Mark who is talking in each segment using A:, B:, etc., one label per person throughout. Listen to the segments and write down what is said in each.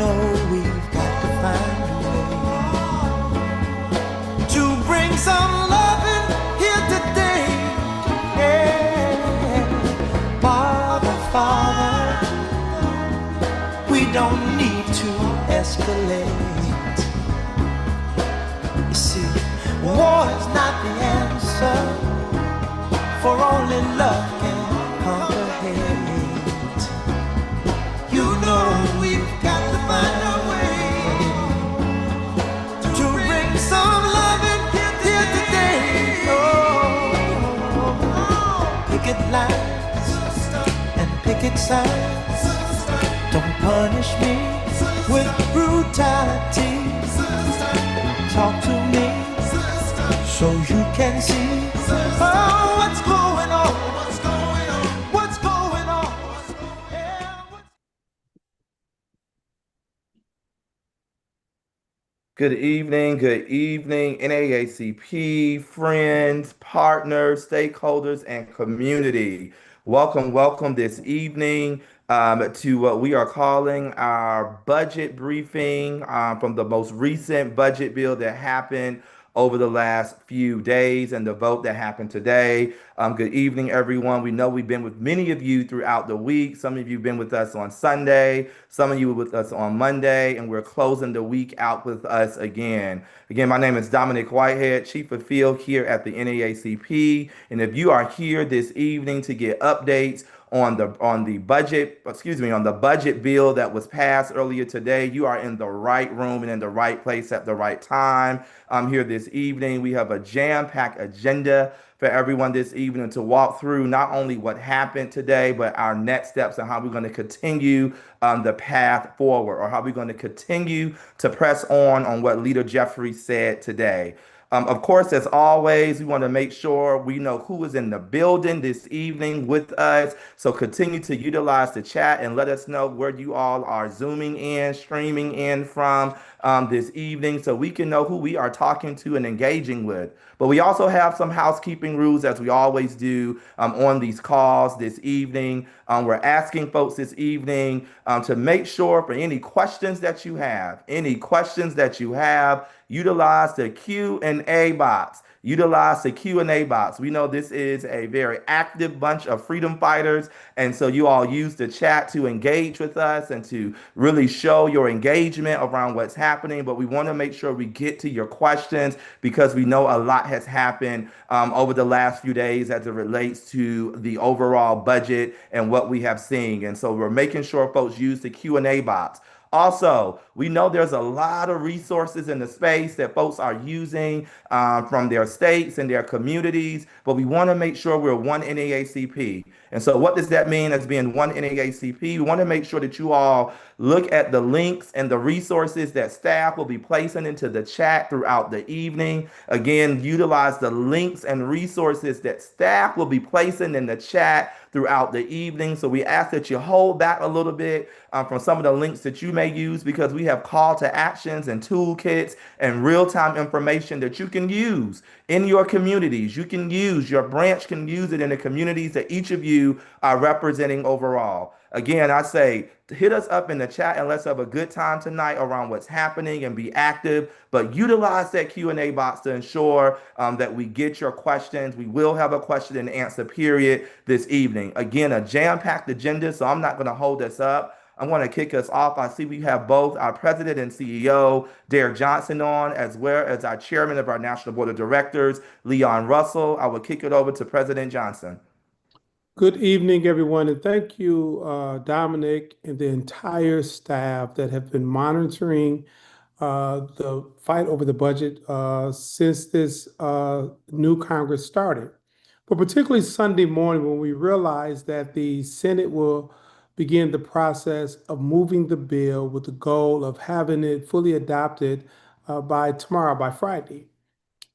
A: know we've got to find a way to bring some loving here today. Yeah. Father, we don't need to escalate. You see, war is not the answer, for only love can conquer hate. You know we've got to find a way to bring some loving here today. Oh, picket lines and picket signs. Don't punish me with brutality. Talk to me so you can see what's going on. What's going on?
B: Good evening, NAACP, friends, partners, stakeholders, and community. Welcome this evening to what we are calling our budget briefing from the most recent budget bill that happened over the last few days and the vote that happened today. Good evening, everyone. We know we've been with many of you throughout the week. Some of you have been with us on Sunday. Some of you were with us on Monday, and we're closing the week out with us again. Again, my name is Dominic Whitehead, Chief of Field here at the NAACP. And if you are here this evening to get updates on the budget bill that was passed earlier today, you are in the right room and in the right place at the right time. Here this evening, we have a jam-packed agenda for everyone this evening to walk through not only what happened today, but our next steps and how we're going to continue the path forward, or how we're going to continue to press on what Leader Jeffrey said today. Of course, as always, we want to make sure we know who is in the building this evening with us. So continue to utilize the chat and let us know where you all are zooming in, streaming in from this evening, so we can know who we are talking to and engaging with. But we also have some housekeeping rules, as we always do on these calls this evening. We're asking folks this evening to make sure for any questions that you have, utilize the Q&A box. Utilize the Q&A box. We know this is a very active bunch of freedom fighters, and so you all use the chat to engage with us and to really show your engagement around what's happening. But we want to make sure we get to your questions, because we know a lot has happened over the last few days as it relates to the overall budget and what we have seen. And so we're making sure folks use the Q&A box. Also, we know there's a lot of resources in the space that folks are using from their states and their communities, but we want to make sure we're one NAACP. And so what does that mean as being one NAACP? We want to make sure that you all look at the links and the resources that staff will be placing into the chat throughout the evening. Again, utilize the links and resources that staff will be placing in the chat throughout the evening. So we ask that you hold back a little bit from some of the links that you may use, because we have call to actions and toolkits and real-time information that you can use in your communities. You can use, your branch can use it in the communities that each of you are representing overall. Again, I say, hit us up in the chat and let's have a good time tonight around what's happening and be active, but utilize that Q&A box to ensure that we get your questions. We will have a question and answer period this evening. Again, a jam-packed agenda, so I'm not going to hold us up. I want to kick us off. I see we have both our President and CEO, Derrick Johnson, on, as well as our Chairman of our National Board of Directors, Leon Russell. I will kick it over to President Johnson.
C: Good evening, everyone, and thank you, Dominic, and the entire staff that have been monitoring the fight over the budget since this new Congress started. But particularly Sunday morning, when we realized that the Senate will begin the process of moving the bill with the goal of having it fully adopted by tomorrow, by Friday.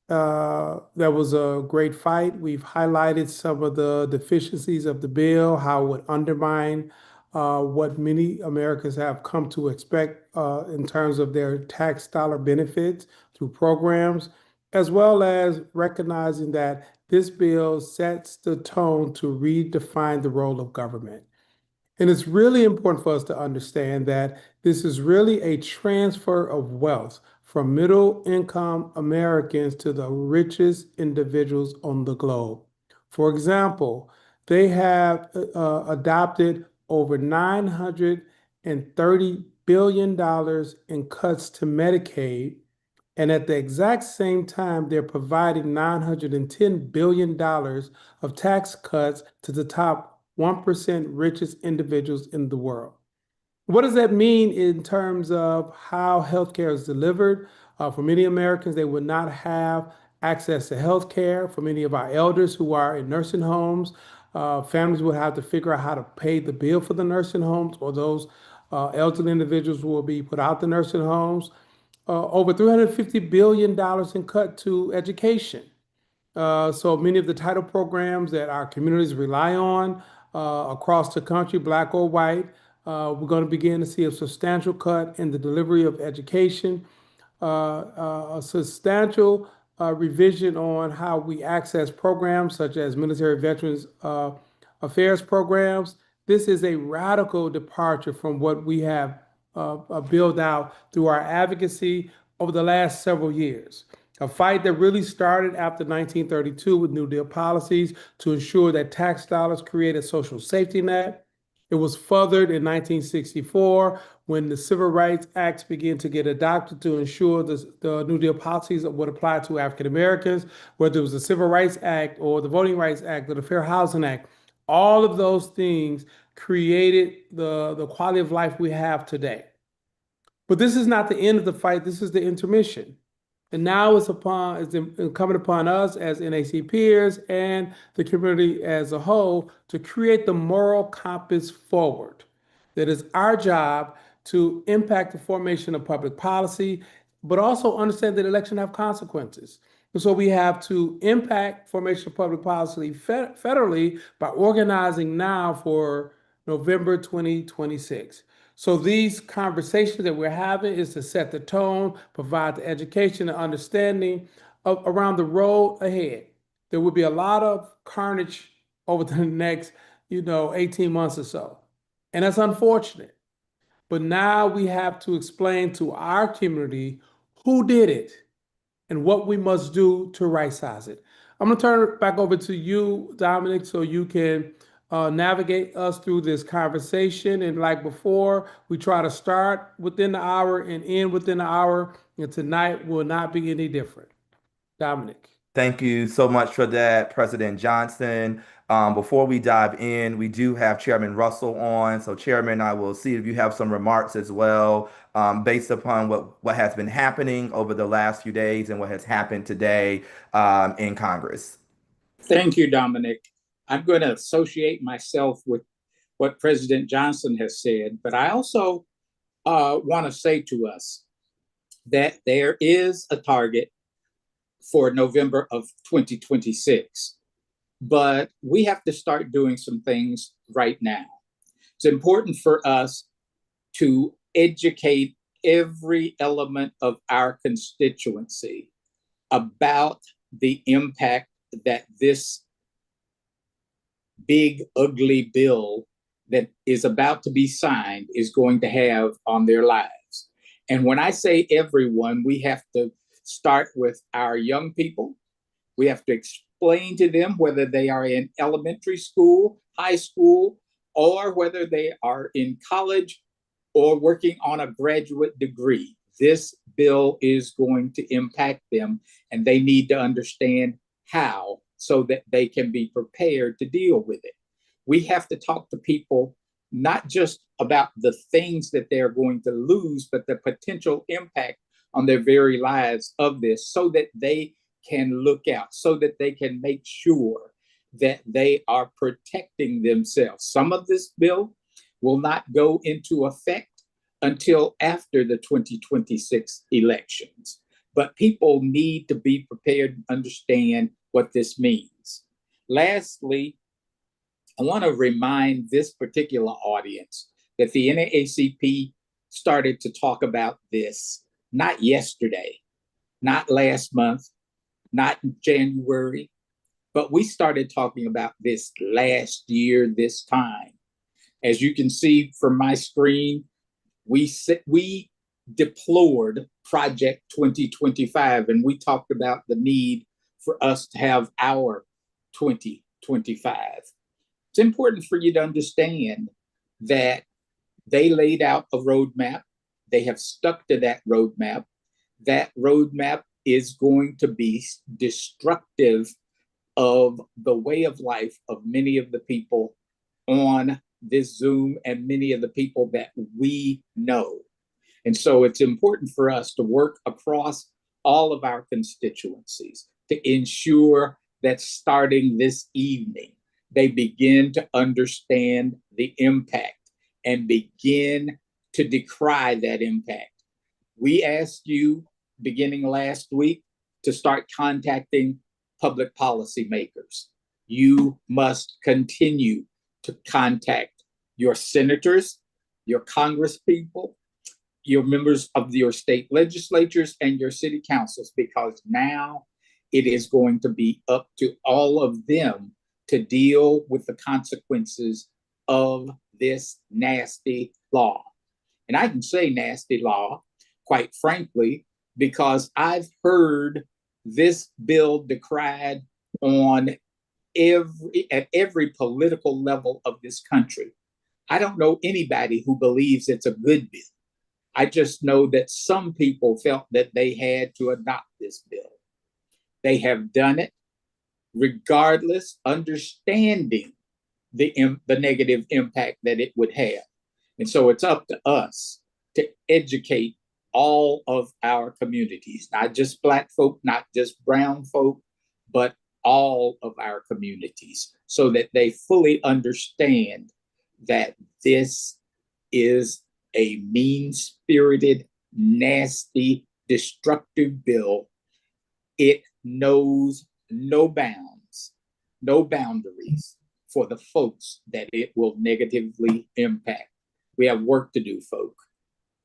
C: That was a great fight. We've highlighted some of the deficiencies of the bill, how it would undermine what many Americans have come to expect in terms of their tax dollar benefits through programs, as well as recognizing that this bill sets the tone to redefine the role of government. And it's really important for us to understand that this is really a transfer of wealth from middle income Americans to the richest individuals on the globe. For example, they have adopted over $930 billion in cuts to Medicaid. And at the exact same time, they're providing $910 billion of tax cuts to the top 1% richest individuals in the world. What does that mean in terms of how healthcare is delivered? For many Americans, they will not have access to healthcare. For many of our elders who are in nursing homes, families will have to figure out how to pay the bill for the nursing homes, or those elderly individuals will be put out the nursing homes. Over $350 billion in cut to education. So many of the title programs that our communities rely on across the country, black or white, we're going to begin to see a substantial cut in the delivery of education, a substantial revision on how we access programs such as military veterans affairs programs. This is a radical departure from what we have built out through our advocacy over the last several years. A fight that really started after 1932 with New Deal policies to ensure that tax dollars create a social safety net. It was furthered in 1964 when the Civil Rights Acts began to get adopted to ensure the New Deal policies would apply to African Americans, whether it was the Civil Rights Act or the Voting Rights Act or the Fair Housing Act. All of those things created the quality of life we have today. But this is not the end of the fight. This is the intermission. And now it's incumbent upon us as NAC peers and the community as a whole to create the moral compass forward. That is our job to impact the formation of public policy, but also understand that elections have consequences. And so we have to impact formation of public policy federally by organizing now for November 2026. So these conversations that we're having is to set the tone, provide the education and understanding around the road ahead. There will be a lot of carnage over the next, 18 months or so. And that's unfortunate. But now we have to explain to our community who did it and what we must do to right-size it. I'm going to turn it back over to you, Dominic, so you can navigate us through this conversation. And like before, we try to start within the hour and end within the hour. And tonight will not be any different. Dominic.
B: Thank you so much for that, President Johnson. Before we dive in, we do have Chairman Russell on. So, Chairman, I will see if you have some remarks as well, based upon what has been happening over the last few days and what has happened today in Congress.
D: Thank you, Dominic. I'm going to associate myself with what President Johnson has said, but I also want to say to us that there is a target for November of 2026, but we have to start doing some things right now. It's important for us to educate every element of our constituency about the impact that this big, ugly bill that is about to be signed is going to have on their lives. And when I say everyone, we have to start with our young people. We have to explain to them whether they are in elementary school, high school, or whether they are in college or working on a graduate degree. This bill is going to impact them, and they need to understand how so that they can be prepared to deal with it. We have to talk to people not just about the things that they're going to lose, but the potential impact on their very lives of this, so that they can look out, so that they can make sure that they are protecting themselves. Some of this bill will not go into effect until after the 2026 elections. But people need to be prepared and understand what this means. Lastly, I want to remind this particular audience that the NAACP started to talk about this not yesterday, not last month, not in January, but we started talking about this last year, this time. As you can see from my screen, we deplored Project 2025, and we talked about the need for us to have our 2025. It's important for you to understand that they laid out a roadmap. They have stuck to that roadmap. That roadmap is going to be destructive of the way of life of many of the people on this Zoom and many of the people that we know. And so it's important for us to work across all of our constituencies to ensure that starting this evening, they begin to understand the impact and begin to decry that impact. We asked you beginning last week to start contacting public policy makers. You must continue to contact your senators, your congresspeople, your members of your state legislatures, and your city councils, because now it is going to be up to all of them to deal with the consequences of this nasty law. And I can say nasty law, quite frankly, because I've heard this bill decried at every political level of this country. I don't know anybody who believes it's a good bill. I just know that some people felt that they had to adopt this bill. They have done it regardless, understanding the negative impact that it would have. And so it's up to us to educate all of our communities, not just Black folk, not just brown folk, but all of our communities, so that they fully understand that this is a mean-spirited, nasty, destructive bill. It knows no bounds, no boundaries for the folks that it will negatively impact. We have work to do, folk.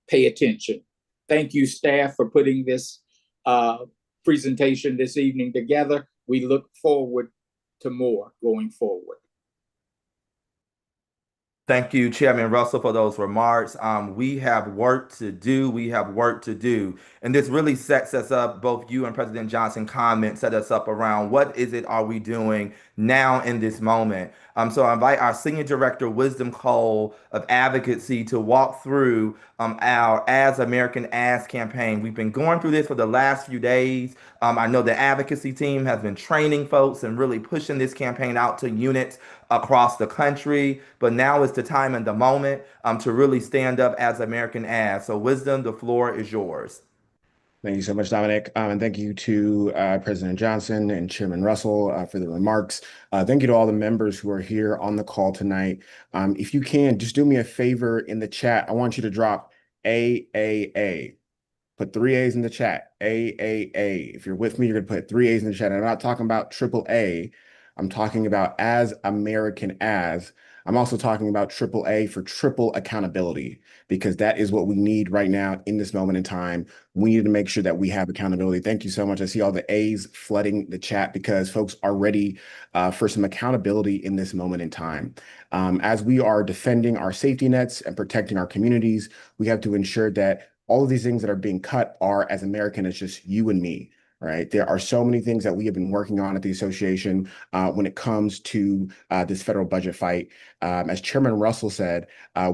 D: Pay attention. Thank you, staff, for putting this presentation this evening together. We look forward to more going forward.
B: Thank you, Chairman Russell, for those remarks. We have work to do. We have work to do. And this really sets us up, both you and President Johnson comments set us up around what is it are we doing now in this moment. So I invite our Senior Director, Wisdom Cole of Advocacy, to walk through our As American As campaign. We've been going through this for the last few days. I know the advocacy team has been training folks and really pushing this campaign out to units across the country, but now is the time and the moment to really stand up as American As. So Wisdom, the floor is yours.
E: Thank you so much, Dominic. And thank you to President Johnson and Chairman Russell for the remarks. Thank you to all the members who are here on the call tonight. If you can, just do me a favor in the chat. I want you to drop AAA. Put 3 A's in the chat. AAA. If you're with me, you're going to put 3 A's in the chat. And I'm not talking about AAA. I'm talking about As American As. I'm also talking about AAA for triple accountability, because that is what we need right now in this moment in time. We need to make sure that we have accountability. Thank you so much. I see all the A's flooding the chat because folks are ready for some accountability in this moment in time. As we are defending our safety nets and protecting our communities, we have to ensure that all of these things that are being cut are as American as just you and me. Right. There are so many things that we have been working on at the association when it comes to this federal budget fight. As Chairman Russell said,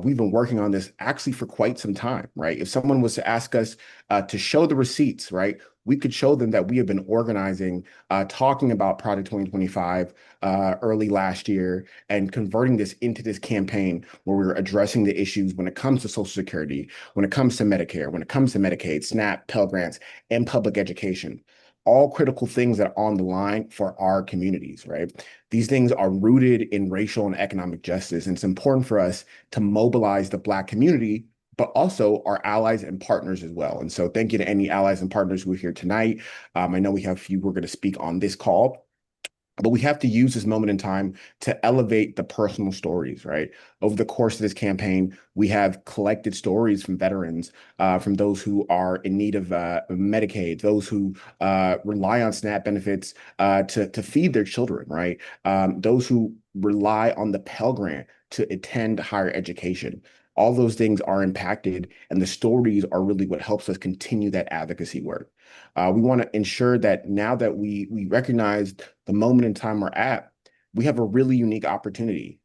E: we've been working on this actually for quite some time. Right. If someone was to ask us to show the receipts, right, we could show them that we have been organizing, talking about Project 2025 early last year and converting this into this campaign where we're addressing the issues when it comes to Social Security, when it comes to Medicare, when it comes to Medicaid, SNAP, Pell Grants, and public education. All critical things that are on the line for our communities, right? These things are rooted in racial and economic justice. And it's important for us to mobilize the Black community, but also our allies and partners as well. And so thank you to any allies and partners who are here tonight. I know we have a few who are going to speak on this call. But we have to use this moment in time to elevate the personal stories, right? Over the course of this campaign, we have collected stories from veterans, from those who are in need of Medicaid, those who rely on SNAP benefits to feed their children, right? Those who rely on the Pell Grant to attend higher education. All those things are impacted, and the stories are really what helps us continue that advocacy work. We want to ensure that now that we recognize the moment in time we're at, we have a really unique opportunity.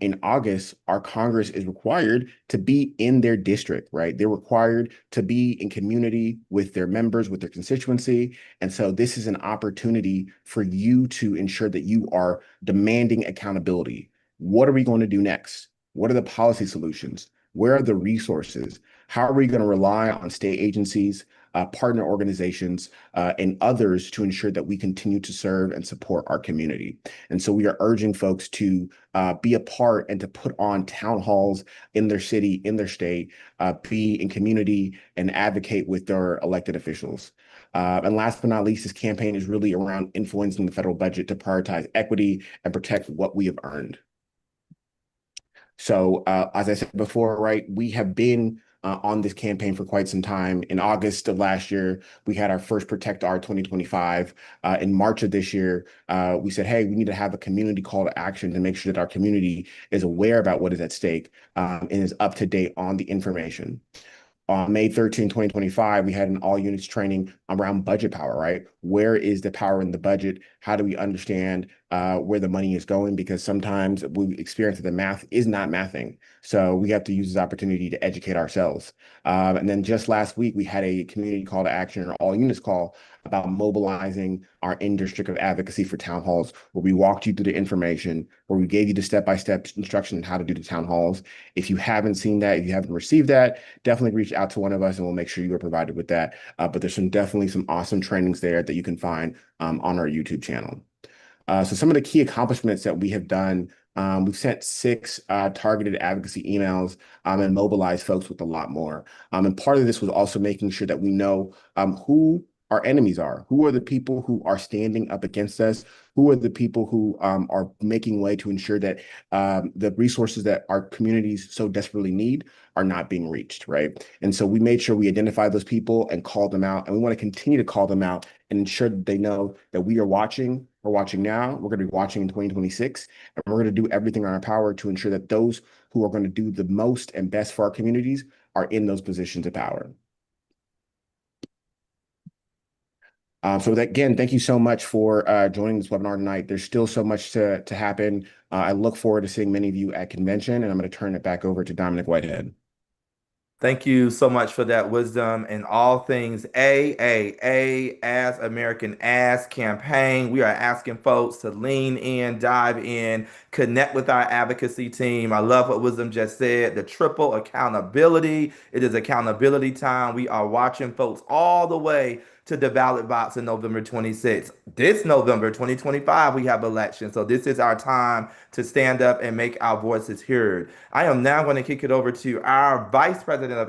E: In August, our Congress is required to be in their district, right? They're required to be in community with their members, with their constituency. And so this is an opportunity for you to ensure that you are demanding accountability. What are we going to do next? What are the policy solutions? Where are the resources? How are we going to rely on state agencies, partner organizations, and others to ensure that we continue to serve and support our community? And so we are urging folks to be a part and to put on town halls in their city, in their state, be in community and advocate with their elected officials. And last but not least, this campaign is really around influencing the federal budget to prioritize equity and protect what we have earned. So as I said before, right, we have been on this campaign for quite some time. In August of last year, we had our first Protect Our 2025. In March of this year, we said, hey, we need to have a community call to action to make sure that our community is aware about what is at stake and is up to date on the information. On May 13, 2025, we had an all units training around budget power, right? Where is the power in the budget? How do we understand where the money is going? Because sometimes we experience that the math is not mathing. So we have to use this opportunity to educate ourselves. And then just last week, we had a community call to action or all units call about mobilizing our in-district of advocacy for town halls, where we walked you through the information, where we gave you the step-by-step instruction on how to do the town halls. If you haven't seen that, if you haven't received that, definitely reach out to one of us and we'll make sure you are provided with that. But there's definitely some awesome trainings there that you can find on our YouTube channel. So some of the key accomplishments that we have done, we've sent 6 targeted advocacy emails and mobilized folks with a lot more. And part of this was also making sure that we know who our enemies are. Who are the people who are standing up against us? Who are the people who are making way to ensure that the resources that our communities so desperately need are not being reached, right? And so we made sure we identified those people and called them out, and we want to continue to call them out and ensure that they know that we are watching. We're watching now, we're going to be watching in 2026, and we're going to do everything in our power to ensure that those who are going to do the most and best for our communities are in those positions of power. So that, again, thank you so much for joining this webinar tonight. There's still so much to happen. I look forward to seeing many of you at convention, and I'm going to turn it back over to Dominic Whitehead.
B: Thank you so much for that wisdom and all things AAA, As American As campaign. We are asking folks to lean in, dive in, connect with our advocacy team. I love what Wisdom just said, the triple accountability. It is accountability time. We are watching folks all the way to the ballot box in November 26th. This November 2025, we have elections. So this is our time to stand up and make our voices heard. I am now going to kick it over to our Vice President of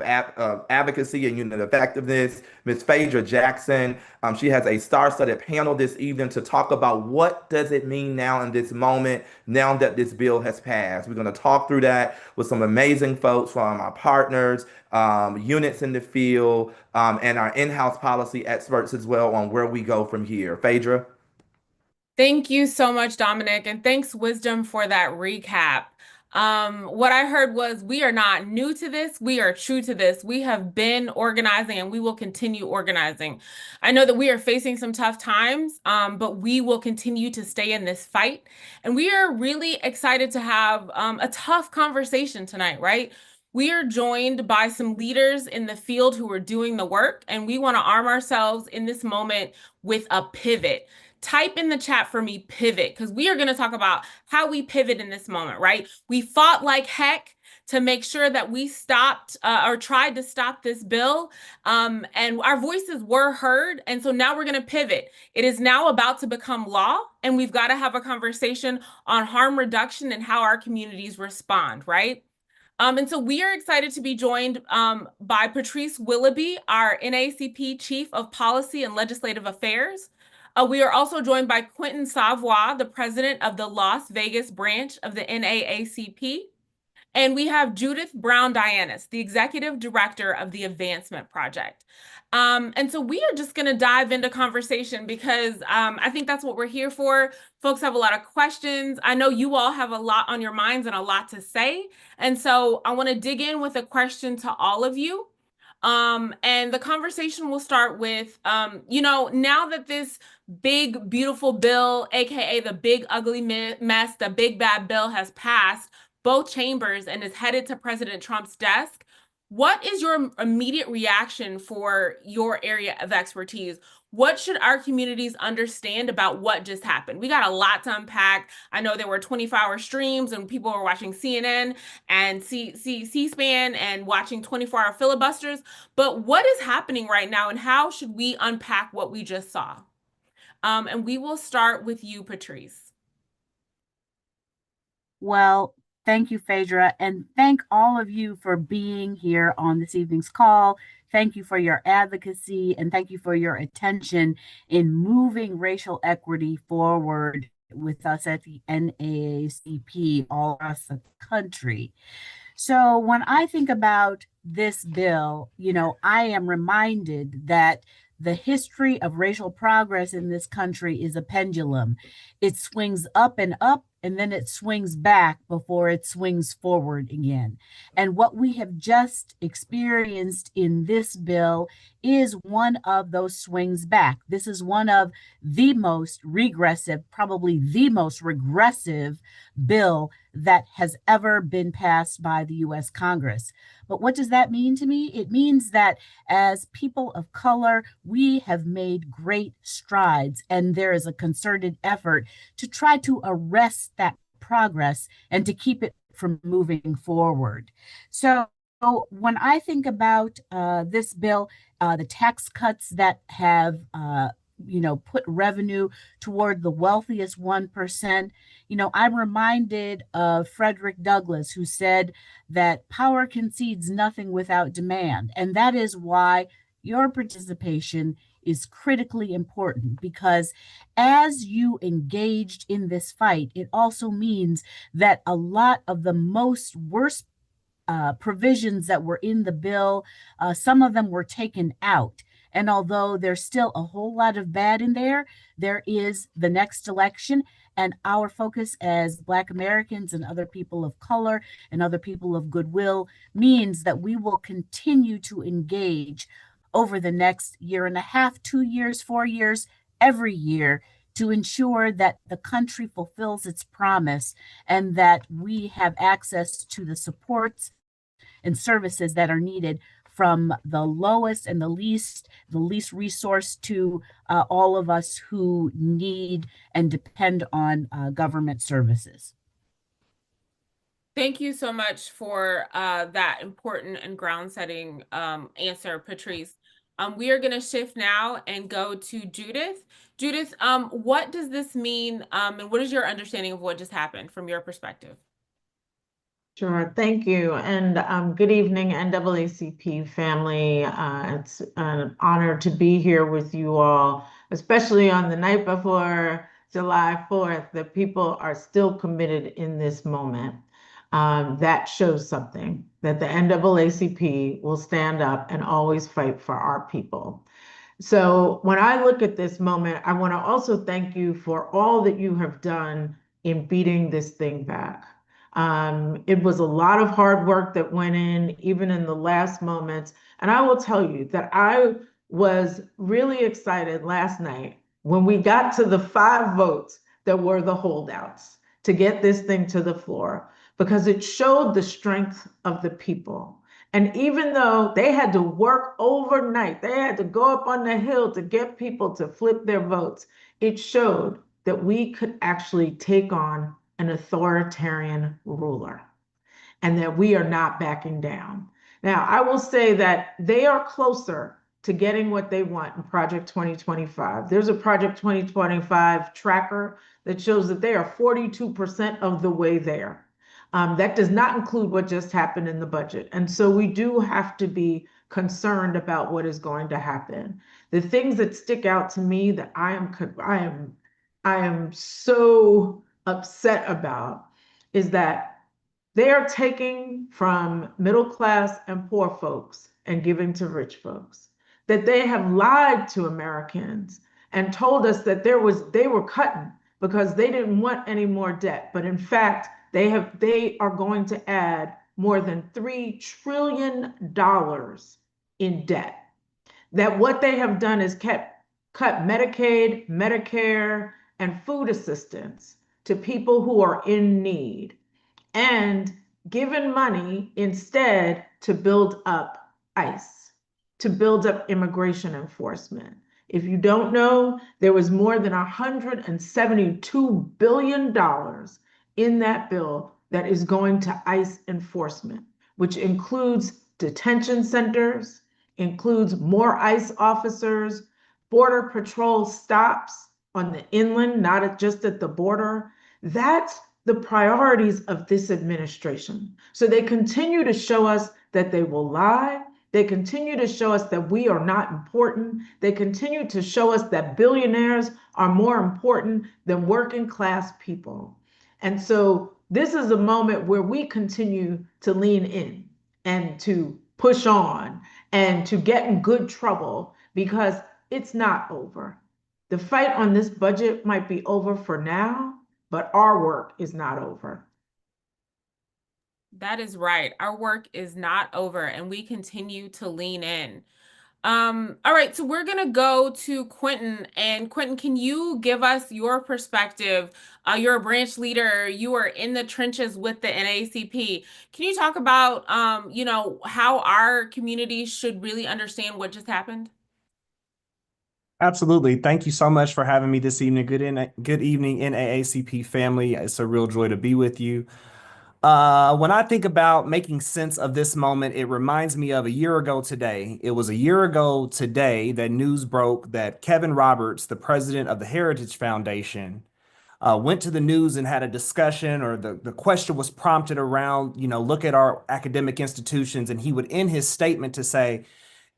B: Advocacy and Unit Effectiveness, Ms. Phaedra Jackson. She has a star-studded panel this evening to talk about what does it mean now in this moment, now that this bill has passed. We're going to talk through that with some amazing folks from our partners, units in the field, and our in-house policy experts as well on where we go from here. Phaedra?
F: Thank you so much, Dominic, and thanks, Wisdom, for that recap. What I heard was we are not new to this. We are true to this. We have been organizing and we will continue organizing. I know that we are facing some tough times, but we will continue to stay in this fight. And we are really excited to have a tough conversation tonight, right? We are joined by some leaders in the field who are doing the work, and we want to arm ourselves in this moment with a pivot. Type in the chat for me, pivot, because we are going to talk about how we pivot in this moment, right? We fought like heck to make sure that we stopped or tried to stop this bill, and our voices were heard. And so now we're going to pivot. It is now about to become law, and we've got to have a conversation on harm reduction and how our communities respond, right? And so we are excited to be joined by Patrice Willoughby, our NAACP Chief of Policy and Legislative Affairs, We are also joined by Quentin Savoy, the president of the Las Vegas branch of the NAACP. And we have Judith Brown-Dianis, the executive director of the Advancement Project. And so we are just going to dive into conversation because I think that's what we're here for. Folks have a lot of questions. I know you all have a lot on your minds and a lot to say. And so I want to dig in with a question to all of you. And the conversation will start with, now that this big, beautiful bill, AKA the big, ugly mess, the big, bad bill has passed both chambers and is headed to President Trump's desk, what is your immediate reaction for your area of expertise? What should our communities understand about what just happened? We got a lot to unpack. I know there were 24-hour streams and people were watching CNN and C-SPAN and watching 24-hour filibusters. But what is happening right now and how should we unpack what we just saw? And we will start with you, Patrice.
G: Well, thank you, Phaedra, and thank all of you for being here on this evening's call. Thank you for your advocacy and thank you for your attention in moving racial equity forward with us at the NAACP all across the country. So when I think about this bill, I am reminded that the history of racial progress in this country is a pendulum. It swings up, and then it swings back before it swings forward again. And what we have just experienced in this bill is one of those swings back. This is one of the most regressive, probably the most regressive bill that has ever been passed by the U.S. Congress. But what does that mean to me? It means that as people of color, we have made great strides, and there is a concerted effort to try to arrest that progress and to keep it from moving forward. So when I think about this bill, the tax cuts that have put revenue toward the wealthiest 1%. I'm reminded of Frederick Douglass, who said that power concedes nothing without demand. And that is why your participation is critically important, because as you engaged in this fight, it also means that a lot of the worst provisions that were in the bill, some of them were taken out. And although there's still a whole lot of bad in there, there is the next election. And our focus as Black Americans and other people of color and other people of goodwill means that we will continue to engage over the next year and a half, 2 years, 4 years, every year, to ensure that the country fulfills its promise and that we have access to the supports and services that are needed, from the lowest and the least resource to all of us who need and depend on government services.
F: Thank you so much for that important and ground-setting answer, Patrice. We are going to shift now and go to Judith. Judith, what does this mean, and what is your understanding of what just happened from your perspective?
H: Sure, thank you. And good evening, NAACP family. It's an honor to be here with you all, especially on the night before July 4th, that people are still committed in this moment. That shows something, that the NAACP will stand up and always fight for our people. So when I look at this moment, I want to also thank you for all that you have done in beating this thing back. It was a lot of hard work that went in, even in the last moments. And I will tell you that I was really excited last night when we got to the 5 votes that were the holdouts to get this thing to the floor, because it showed the strength of the people. And even though they had to work overnight, they had to go up on the Hill to get people to flip their votes, it showed that we could actually take on an authoritarian ruler and that we are not backing down. Now, I will say that they are closer to getting what they want in Project 2025. There's a Project 2025 tracker that shows that they are 42% of the way there. That does not include what just happened in the budget. And so we do have to be concerned about what is going to happen. The things that stick out to me that I am so upset about is that they are taking from middle class and poor folks and giving to rich folks. That they have lied to Americans and told us that they were cutting because they didn't want any more debt. But in fact, they are going to add more than $3 trillion in debt. That what they have done is cut Medicaid, Medicare, and food assistance to people who are in need, and given money instead to build up ICE, to build up immigration enforcement. If you don't know, there was more than $172 billion in that bill that is going to ICE enforcement, which includes detention centers, includes more ICE officers, Border Patrol stops on the inland, not just at the border. That's the priorities of this administration. So they continue to show us that they will lie. They continue to show us that we are not important. They continue to show us that billionaires are more important than working class people. And so this is a moment where we continue to lean in and to push on and to get in good trouble, because it's not over. The fight on this budget might be over for now, but our work is not over.
F: That is right. Our work is not over, and we continue to lean in. All right, so we're gonna go to Quentin. And Quentin, can you give us your perspective? You're a branch leader. You are in the trenches with the NAACP. Can you talk about, how our community should really understand what just happened?
I: Absolutely. Thank you so much for having me this evening. Good evening, NAACP family. It's a real joy to be with you. When I think about making sense of this moment, it reminds me of a year ago today. It was a year ago today that news broke that Kevin Roberts, the president of the Heritage Foundation, went to the news and had a discussion, or the question was prompted around, look at our academic institutions. And he would end his statement to say,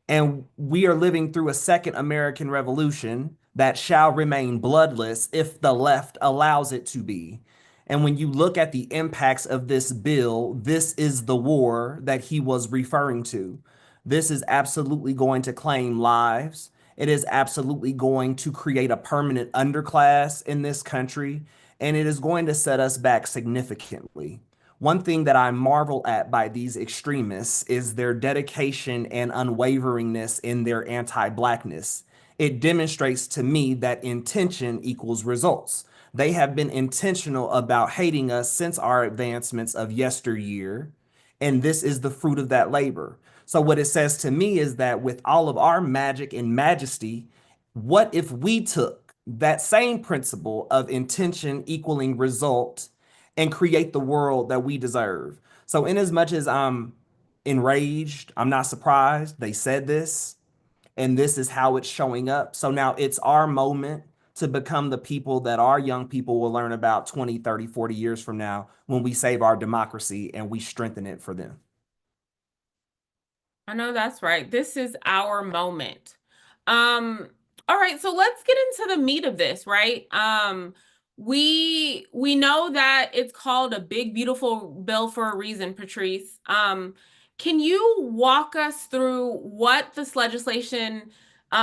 I: and we are living through a second American Revolution that shall remain bloodless if the left allows it to be. And when you look at the impacts of this bill, this is the war that he was referring to. This is absolutely going to claim lives. It is absolutely going to create a permanent underclass in this country, and it is going to set us back significantly. One thing that I marvel at by these extremists is their dedication and unwaveringness in their anti-Blackness. It demonstrates to me that intention equals results. They have been intentional about hating us since our advancements of yesteryear, and this is the fruit of that labor. So what it says to me is that with all of our magic and majesty, what if we took that same principle of intention equaling result and create the world that we deserve? So in as much as I'm enraged, I'm not surprised. They said this, and this is how it's showing up. So now it's our moment to become the people that our young people will learn about 20, 30, 40 years from now, when we save our democracy and we strengthen it for them.
F: I know that's right. This is our moment. All right, so let's get into the meat of this, right? We know that it's called a big, beautiful bill for a reason, Patrice. Can you walk us through what this legislation,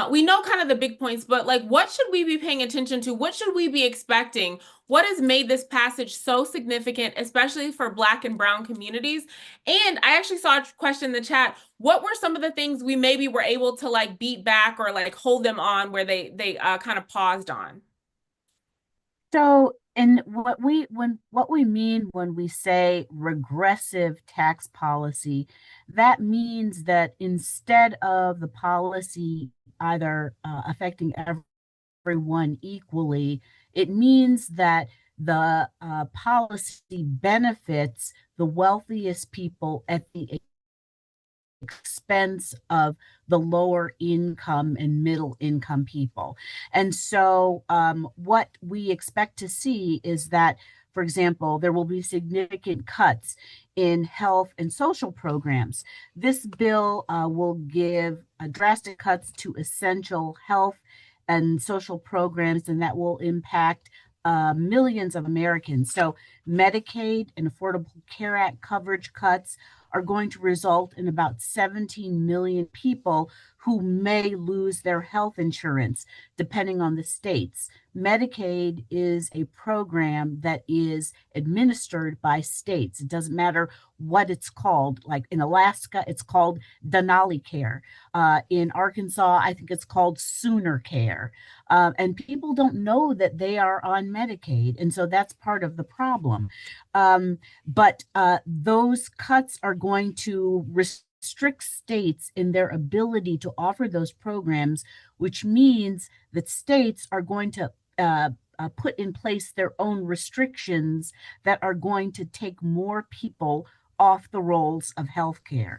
F: we know kind of the big points, but what should we be paying attention to? What should we be expecting? What has made this passage so significant, especially for Black and Brown communities? And I actually saw a question in the chat. What were some of the things we maybe were able to beat back or hold them on where they kind of paused on?
G: So, and what we mean when we say regressive tax policy, that means that instead of the policy either affecting everyone equally, it means that the policy benefits the wealthiest people at the expense of the lower income and middle income people. And so what we expect to see is that For example, there will be significant cuts in health and social programs. This bill will give drastic cuts to essential health and social programs, and that will impact millions of Americans. So Medicaid and Affordable Care Act coverage cuts are going to result in about 17 million people who may lose their health insurance, depending on the states. Medicaid is a program that is administered by states. It doesn't matter what it's called. Like in Alaska, it's called Denali Care. In Arkansas, I think it's called Sooner Care. And people don't know that they are on Medicaid. And so that's part of the problem. But those cuts are going to restrict states in their ability to offer those programs, which means that states are going to put in place their own restrictions that are going to take more people off the rolls of healthcare.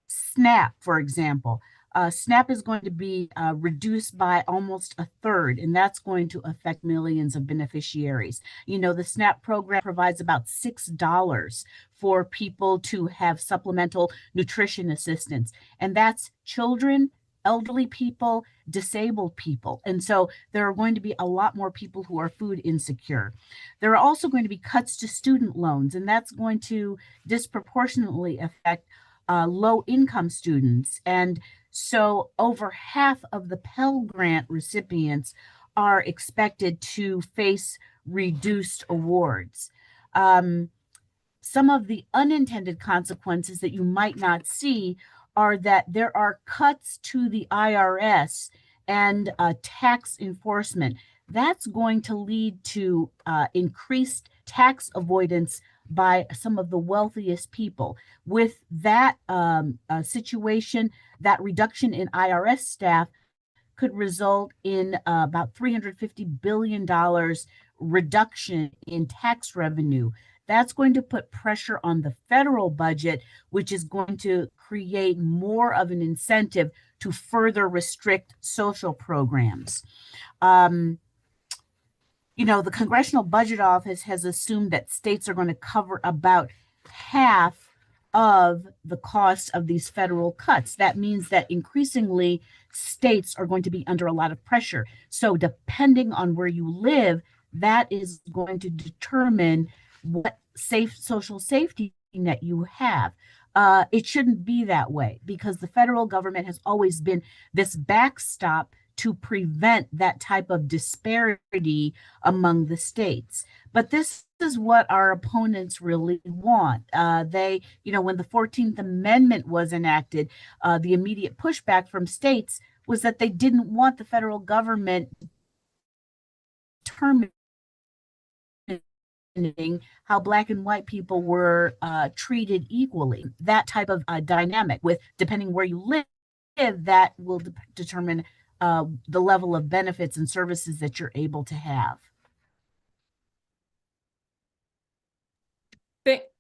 G: SNAP, for example. SNAP is going to be reduced by almost a third, and that's going to affect millions of beneficiaries. You know, the SNAP program provides about $6 for people to have supplemental nutrition assistance, and that's children, elderly people, disabled people. And so there are going to be a lot more people who are food insecure. There are also going to be cuts to student loans, and that's going to disproportionately affect low-income students. And so over half of the Pell Grant recipients are expected to face reduced awards. Some of the unintended consequences that you might not see are that there are cuts to the IRS and tax enforcement. That's going to lead to increased tax avoidance by some of the wealthiest people. With that situation, that reduction in IRS staff could result in about $350 billion reduction in tax revenue. That's going to put pressure on the federal budget, which is going to create more of an incentive to further restrict social programs. You know, the Congressional Budget Office has assumed that states are going to cover about half of the cost of these federal cuts. That means that increasingly states are going to be under a lot of pressure. So depending on where you live, that is going to determine what social safety net you have. It shouldn't be that way because the federal government has always been this backstop to prevent that type of disparity among the states. But this is what our opponents really want. They, you know, when the 14th Amendment was enacted, the immediate pushback from states was that they didn't want the federal government determining how Black and white people were treated equally. That type of dynamic with depending where you live, that will determine the level of benefits and services that you're able to have.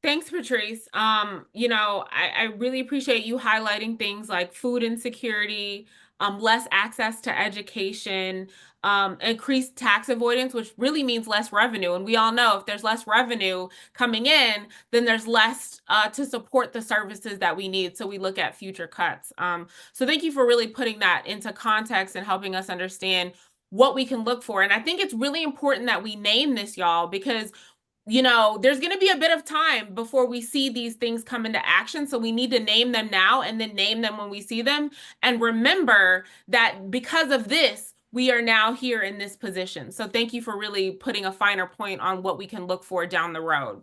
F: Thanks, Patrice. You know, I really appreciate you highlighting things like food insecurity, less access to education, increased tax avoidance, which really means less revenue. And we all know if there's less revenue coming in, then there's less to support the services that we need. So we look at future cuts. So thank you for really putting that into context and helping us understand what we can look for. And I think it's really important that we name this, y'all, because you know, there's going to be a bit of time before we see these things come into action. So we need to name them now and then name them when we see them. And remember that because of this, we are now here in this position. So thank you for really putting a finer point on what we can look for down the road.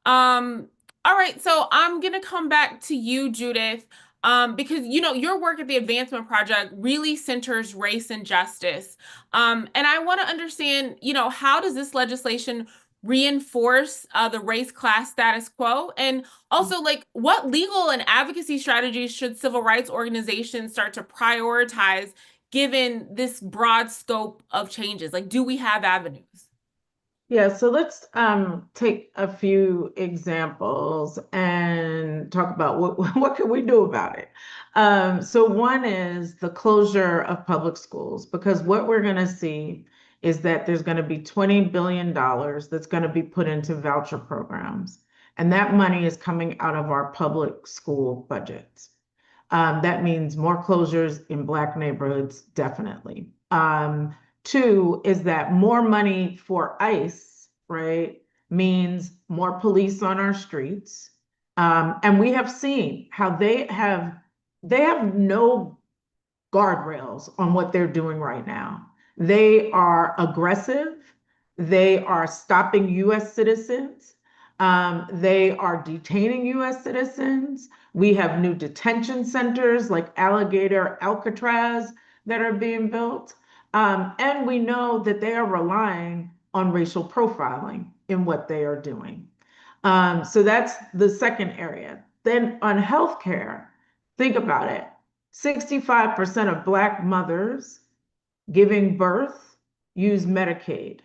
F: All right, so I'm going to come back to you, Judith, because, you know, your work at the Advancement Project really centers race and justice. And I want to understand, you know, how does this legislation reinforce the race class status quo? And also, like, what legal and advocacy strategies should civil rights organizations start to prioritize given this broad scope of changes? Like, do we have avenues?
H: Yeah, so let's take a few examples and talk about what can we do about it. So one is the closure of public schools, because what we're going to see is that there's going to be $20 billion that's going to be put into voucher programs. And that money is coming out of our public school budgets. That means more closures in Black neighborhoods, definitely. Two is that more money for ICE, right, means more police on our streets. And we have seen how they have no guardrails on what they're doing right now. They are aggressive. They are stopping US citizens. They are detaining US citizens. We have new detention centers like Alligator, Alcatraz that are being built. And we know that they are relying on racial profiling in what they are doing. So that's the second area. Then on healthcare, think about it. 65% of Black mothers giving birth use Medicaid.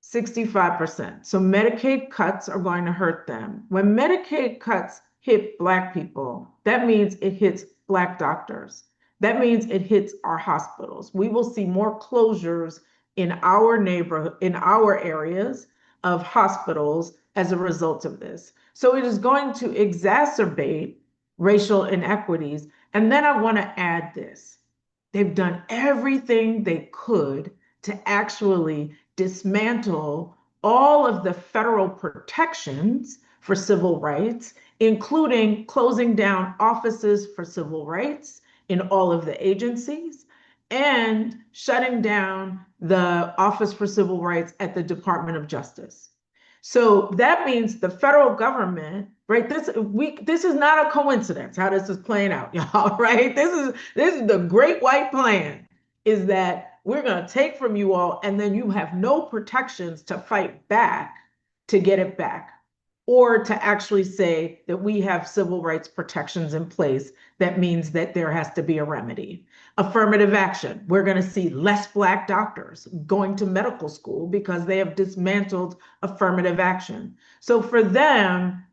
H: 65%. So Medicaid cuts are going to hurt them. When Medicaid cuts hit Black people, that means it hits Black doctors. That means it hits our hospitals. We will see more closures in our neighborhood, in our areas of hospitals as a result of this. So it is going to exacerbate racial inequities. And then I want to add this. They've done everything they could to actually dismantle all of the federal protections for civil rights, including closing down offices for civil rights in all of the agencies and shutting down the Office for Civil Rights at the Department of Justice. So that means the federal government, right? This is not a coincidence how this is playing out, y'all, right? This is the great white plan, is that we're going to take from you all, and then you have no protections to fight back to get it back, or to actually say that we have civil rights protections in place. That means that there has to be a remedy. Affirmative action. We're going to see less Black doctors going to medical school because they have dismantled affirmative action. So for them,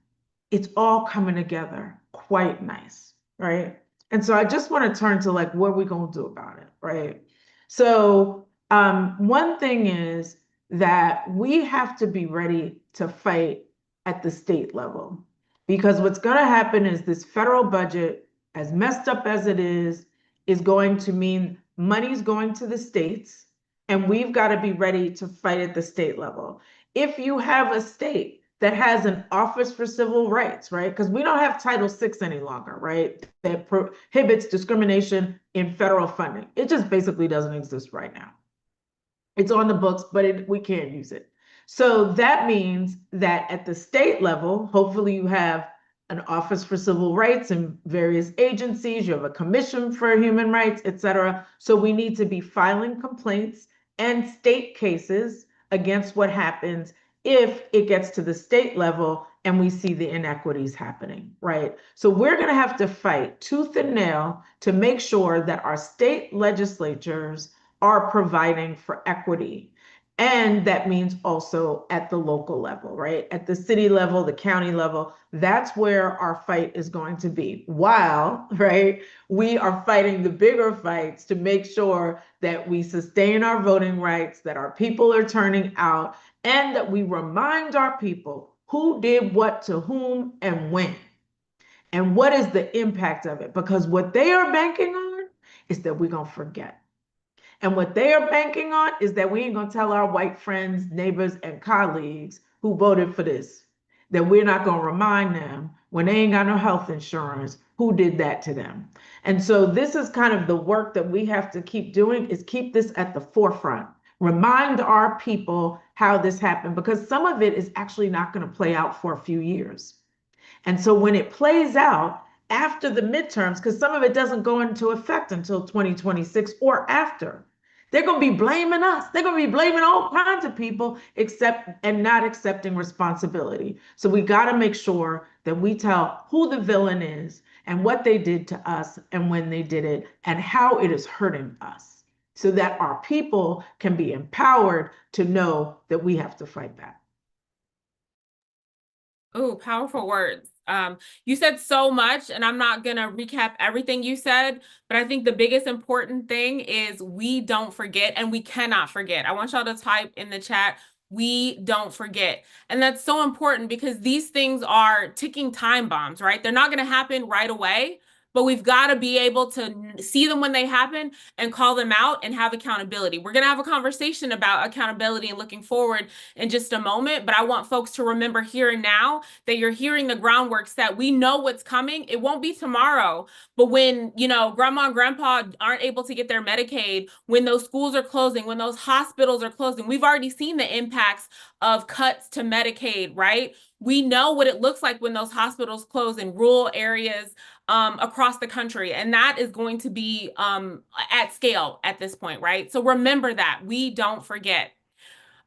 H: it's all coming together quite nice, right? And so I just want to turn to like, what are we going to do about it, right? So one thing is that we have to be ready to fight at the state level, because what's going to happen is this federal budget, as messed up as it is going to mean money's going to the states, and we've got to be ready to fight at the state level. If you have a state that has an Office for Civil Rights, right? Because we don't have Title VI any longer, right? That prohibits discrimination in federal funding. It just basically doesn't exist right now. It's on the books, but we can't use it. So that means that at the state level, hopefully you have an Office for Civil Rights in various agencies, you have a Commission for Human Rights, et cetera. So we need to be filing complaints and state cases against what happens if it gets to the state level and we see the inequities happening, right? So we're going to have to fight tooth and nail to make sure that our state legislatures are providing for equity. And that means also at the local level, right? At the city level, the county level, that's where our fight is going to be. While, right, we are fighting the bigger fights to make sure that we sustain our voting rights, that our people are turning out, and that we remind our people who did what to whom and when, and what is the impact of it. Because what they are banking on is that we're going to forget. And what they are banking on is that we ain't going to tell our white friends, neighbors, and colleagues who voted for this, that we're not going to remind them when they ain't got no health insurance who did that to them. And so this is kind of the work that we have to keep doing, is keep this at the forefront. Remind our people how this happened, because some of it is actually not going to play out for a few years. And so when it plays out after the midterms, because some of it doesn't go into effect until 2026 or after, they're going to be blaming us. They're going to be blaming all kinds of people and not accepting responsibility. So we got to make sure that we tell who the villain is and what they did to us and when they did it and how it is hurting us, so that our people can be empowered to know that we have to fight back.
F: Oh, powerful words. You said so much, and I'm not gonna recap everything you said, but I think the biggest important thing is we don't forget, and we cannot forget. I want y'all to type in the chat, we don't forget. And that's so important because these things are ticking time bombs, right? They're not gonna happen right away, but we've got to be able to see them when they happen and call them out and have accountability. We're gonna have a conversation about accountability and looking forward in just a moment, but I want folks to remember here and now that you're hearing the groundwork set. We know what's coming. It won't be tomorrow, but when, grandma and grandpa aren't able to get their Medicaid, when those schools are closing, when those hospitals are closing, we've already seen the impacts of cuts to Medicaid, right? We know what it looks like when those hospitals close in rural areas across the country. And that is going to be at scale at this point, right? So remember that. We don't forget.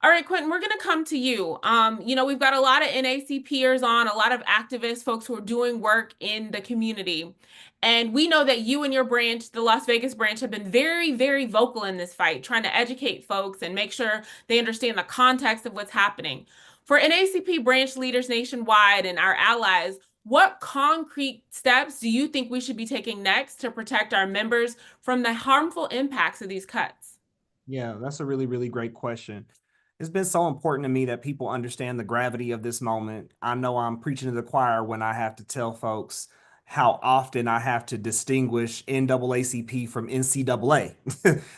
F: All right, Quentin, we're going to come to you. We've got a lot of NACPers on, a lot of activists, folks who are doing work in the community. And we know that you and your branch, the Las Vegas branch, have been very, very vocal in this fight, trying to educate folks and make sure they understand the context of what's happening. For NACP branch leaders nationwide and our allies, what concrete steps do you think we should be taking next to protect our members from the harmful impacts of these cuts?
I: Yeah, that's a really, really great question. It's been so important to me that people understand the gravity of this moment. I know I'm preaching to the choir when I have to tell folks how often I have to distinguish NAACP from NCAA.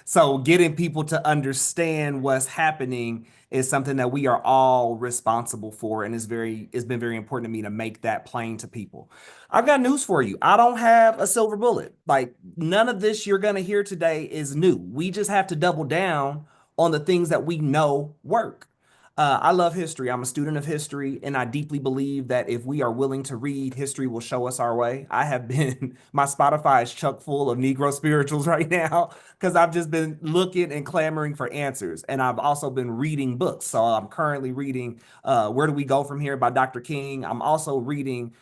I: So getting people to understand what's happening is something that we are all responsible for, and it's been very important to me to make that plain to people. I've got news for you. I don't have a silver bullet. Like, none of this you're going to hear today is new. We just have to double down on the things that we know work. I love history. I'm a student of history, and I deeply believe that if we are willing to read, history will show us our way. My Spotify is chock full of Negro spirituals right now because I've just been looking and clamoring for answers. And I've also been reading books. So I'm currently reading Where Do We Go From Here by Dr. King. I'm also reading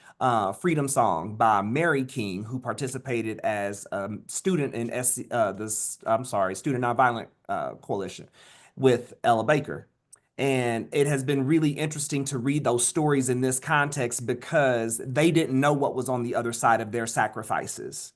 I: Freedom Song by Mary King, who participated as a student in Student Nonviolent Coalition with Ella Baker. And it has been really interesting to read those stories in this context because they didn't know what was on the other side of their sacrifices.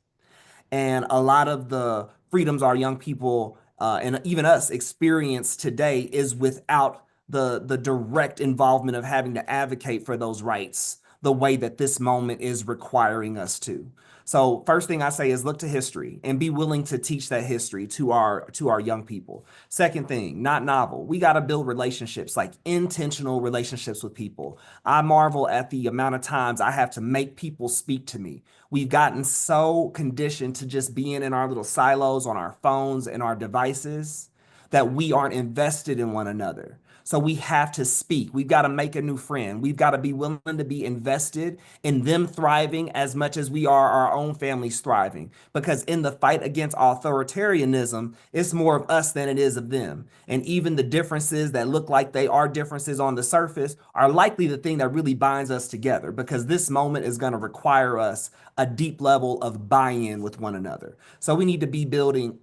I: And a lot of the freedoms our young people and even us experience today is without the direct involvement of having to advocate for those rights the way that this moment is requiring us to. So first thing I say is look to history and be willing to teach that history to our young people. Second thing, not novel. We got to build relationships, like intentional relationships with people. I marvel at the amount of times I have to make people speak to me. We've gotten so conditioned to just being in our little silos on our phones and our devices that we aren't invested in one another. So we have to speak. We've got to make a new friend. We've got to be willing to be invested in them thriving as much as we are our own families thriving. Because in the fight against authoritarianism, it's more of us than it is of them. And even the differences that look like they are differences on the surface are likely the thing that really binds us together, because this moment is going to require us a deep level of buy-in with one another. So we need to be building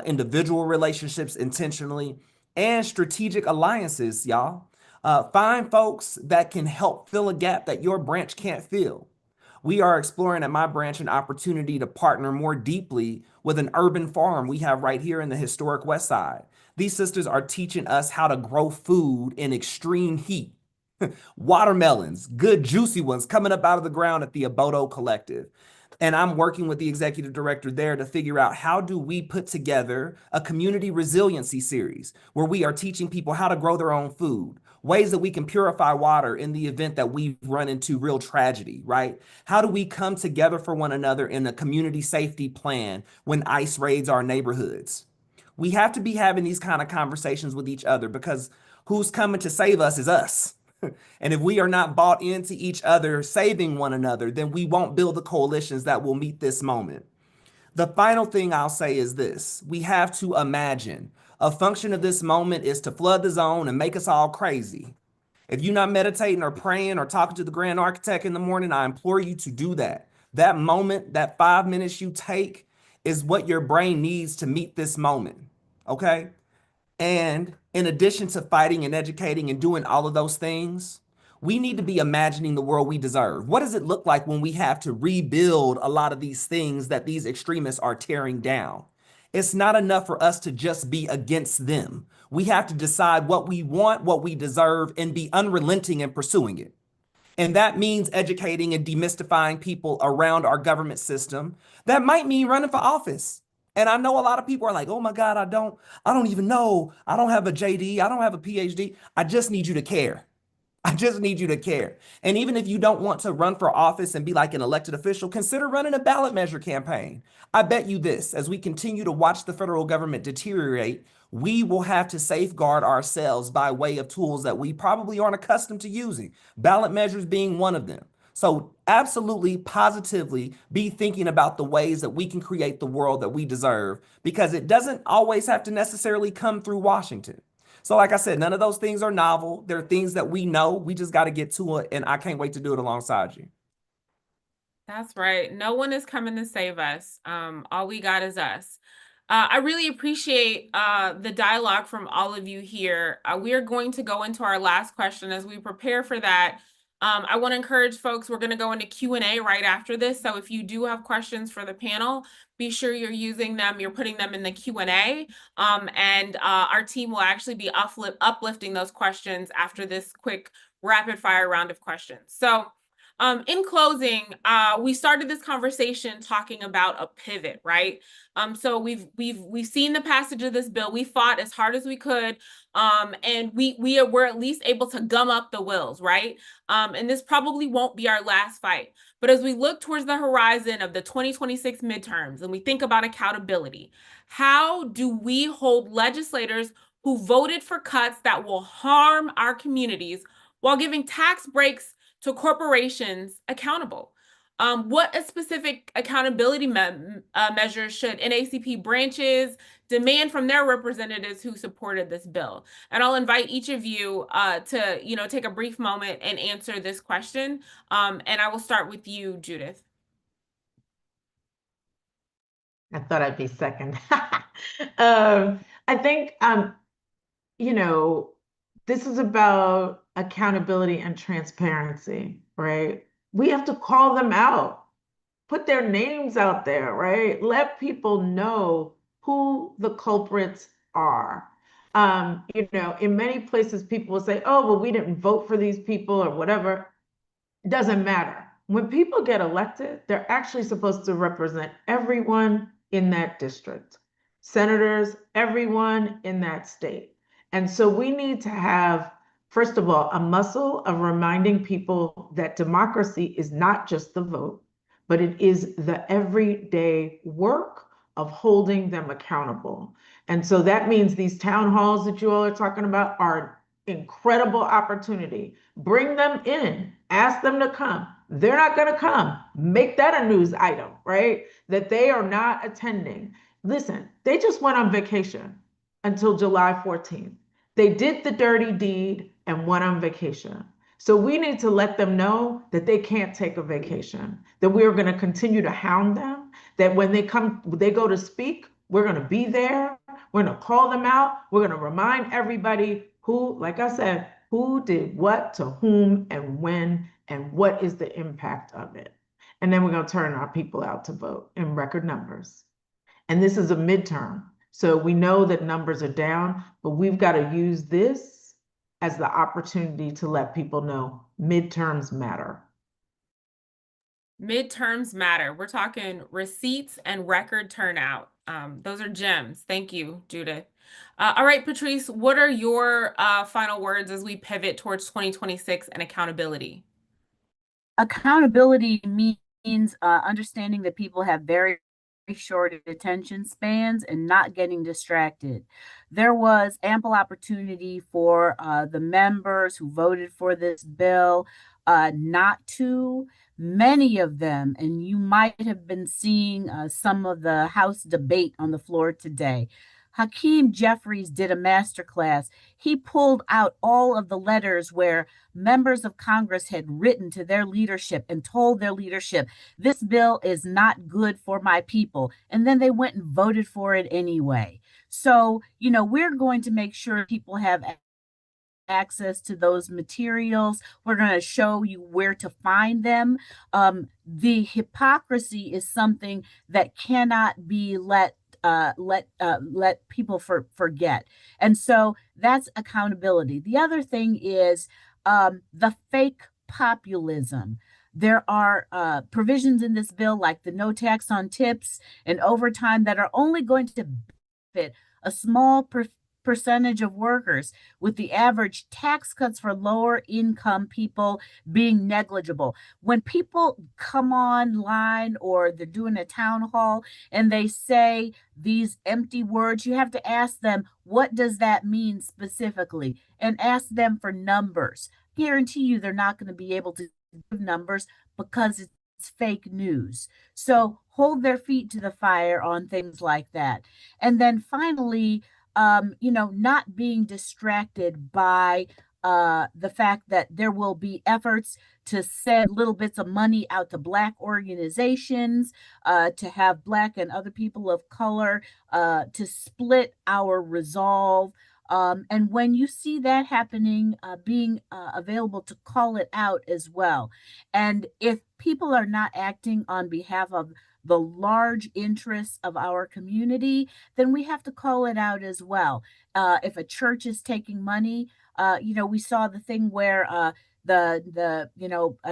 I: individual relationships intentionally and strategic alliances, y'all. Find folks that can help fill a gap that your branch can't fill. We are exploring at my branch an opportunity to partner more deeply with an urban farm we have right here in the historic West Side. These sisters are teaching us how to grow food in extreme heat. Watermelons, good juicy ones coming up out of the ground at the Aboto Collective. And I'm working with the executive director there to figure out how do we put together a community resiliency series where we are teaching people how to grow their own food, ways that we can purify water in the event that we've run into real tragedy, right? How do we come together for one another in a community safety plan when ICE raids our neighborhoods? We have to be having these kind of conversations with each other, because who's coming to save us is us. And if we are not bought into each other saving one another, then we won't build the coalitions that will meet this moment. The final thing I'll say is this: we have to imagine a function of this moment is to flood the zone and make us all crazy. If you're not meditating or praying or talking to the grand architect in the morning, I implore you to do that. That moment, that 5 minutes you take, is what your brain needs to meet this moment, okay? And in addition to fighting and educating and doing all of those things, We need to be imagining the world we deserve. What does it look like when we have to rebuild a lot of these things that these extremists are tearing down? It's not enough for us to just be against them. We have to decide what we want, what we deserve, and be unrelenting in pursuing it. And that means educating and demystifying people around our government system. That might mean running for office. And I know a lot of people are like, oh my God, I don't even know. I don't have a JD. I don't have a PhD. I just need you to care. I just need you to care. And even if you don't want to run for office and be like an elected official, consider running a ballot measure campaign. I bet you this, as we continue to watch the federal government deteriorate, we will have to safeguard ourselves by way of tools that we probably aren't accustomed to using, ballot measures being one of them. So absolutely, positively be thinking about the ways that we can create the world that we deserve, because it doesn't always have to necessarily come through Washington. So like I said, none of those things are novel. They're things that we know. We just got to get to it. And I can't wait to do it alongside you.
F: That's right. No one is coming to save us. All we got is us. I really appreciate the dialogue from all of you here. We are going to go into our last question. As we prepare for that, I want to encourage folks, we're going to go into Q&A right after this. So if you do have questions for the panel, be sure you're using them, you're putting them in the Q&A, and our team will actually be uplifting those questions after this quick rapid fire round of questions. So in closing, we started this conversation talking about a pivot, right? So we've seen the passage of this bill. We fought as hard as we could, and we were at least able to gum up the wills, right? And this probably won't be our last fight. But as we look towards the horizon of the 2026 midterms and we think about accountability, how do we hold legislators who voted for cuts that will harm our communities while giving tax breaks to corporations accountable? What specific accountability measures should NAACP branches demand from their representatives who supported this bill? And I'll invite each of you to take a brief moment and answer this question. And I will start with you, Judith.
H: I thought I'd be second. I think, this is about accountability and transparency, right? We have to call them out, put their names out there, right? Let people know who the culprits are. In many places, people will say, oh, well, we didn't vote for these people or whatever. It doesn't matter. When people get elected, they're actually supposed to represent everyone in that district, senators, everyone in that state. And so we need to have, first of all, a muscle of reminding people that democracy is not just the vote, but it is the everyday work of holding them accountable. And so that means these town halls that you all are talking about are an incredible opportunity. Bring them in, ask them to come. They're not going to come. Make that a news item, right? That they are not attending. Listen, they just went on vacation until July 14th. They did the dirty deed and went on vacation. So we need to let them know that they can't take a vacation, that we're going to continue to hound them, that when they go to speak, we're going to be there. We're going to call them out. We're going to remind everybody who, like I said, who did what to whom and when, and what is the impact of it. And then we're going to turn our people out to vote in record numbers. And this is a midterm. So we know that numbers are down, but we've got to use this as the opportunity to let people know midterms matter.
F: Midterms matter. We're talking receipts and record turnout. Those are gems. Thank you, Judith. All right, Patrice, what are your final words as we pivot towards 2026 and accountability?
G: Accountability means understanding that people have very short attention spans and not getting distracted. There was ample opportunity for the members who voted for this bill not to. Many of them, and you might have been seeing some of the House debate on the floor today. Hakeem Jeffries did a masterclass. He pulled out all of the letters where members of Congress had written to their leadership and told their leadership, this bill is not good for my people. And then they went and voted for it anyway. So, we're going to make sure people have access to those materials. We're going to show you where to find them. The hypocrisy is something that cannot be let people forget. And so that's accountability. The other thing is the fake populism. There are provisions in this bill like the no tax on tips and overtime that are only going to benefit a small percentage of workers, with the average tax cuts for lower income people being negligible. When people come online or they're doing a town hall and they say these empty words, you have to ask them, what does that mean specifically? And ask them for numbers. Guarantee you they're not going to be able to give numbers because it's fake news. So hold their feet to the fire on things like that. And then finally, not being distracted by the fact that there will be efforts to send little bits of money out to Black organizations, to have Black and other people of color, to split our resolve. And when you see that happening, being available to call it out as well. And if people are not acting on behalf of the large interests of our community, then we have to call it out as well. If a church is taking money, we saw the thing where a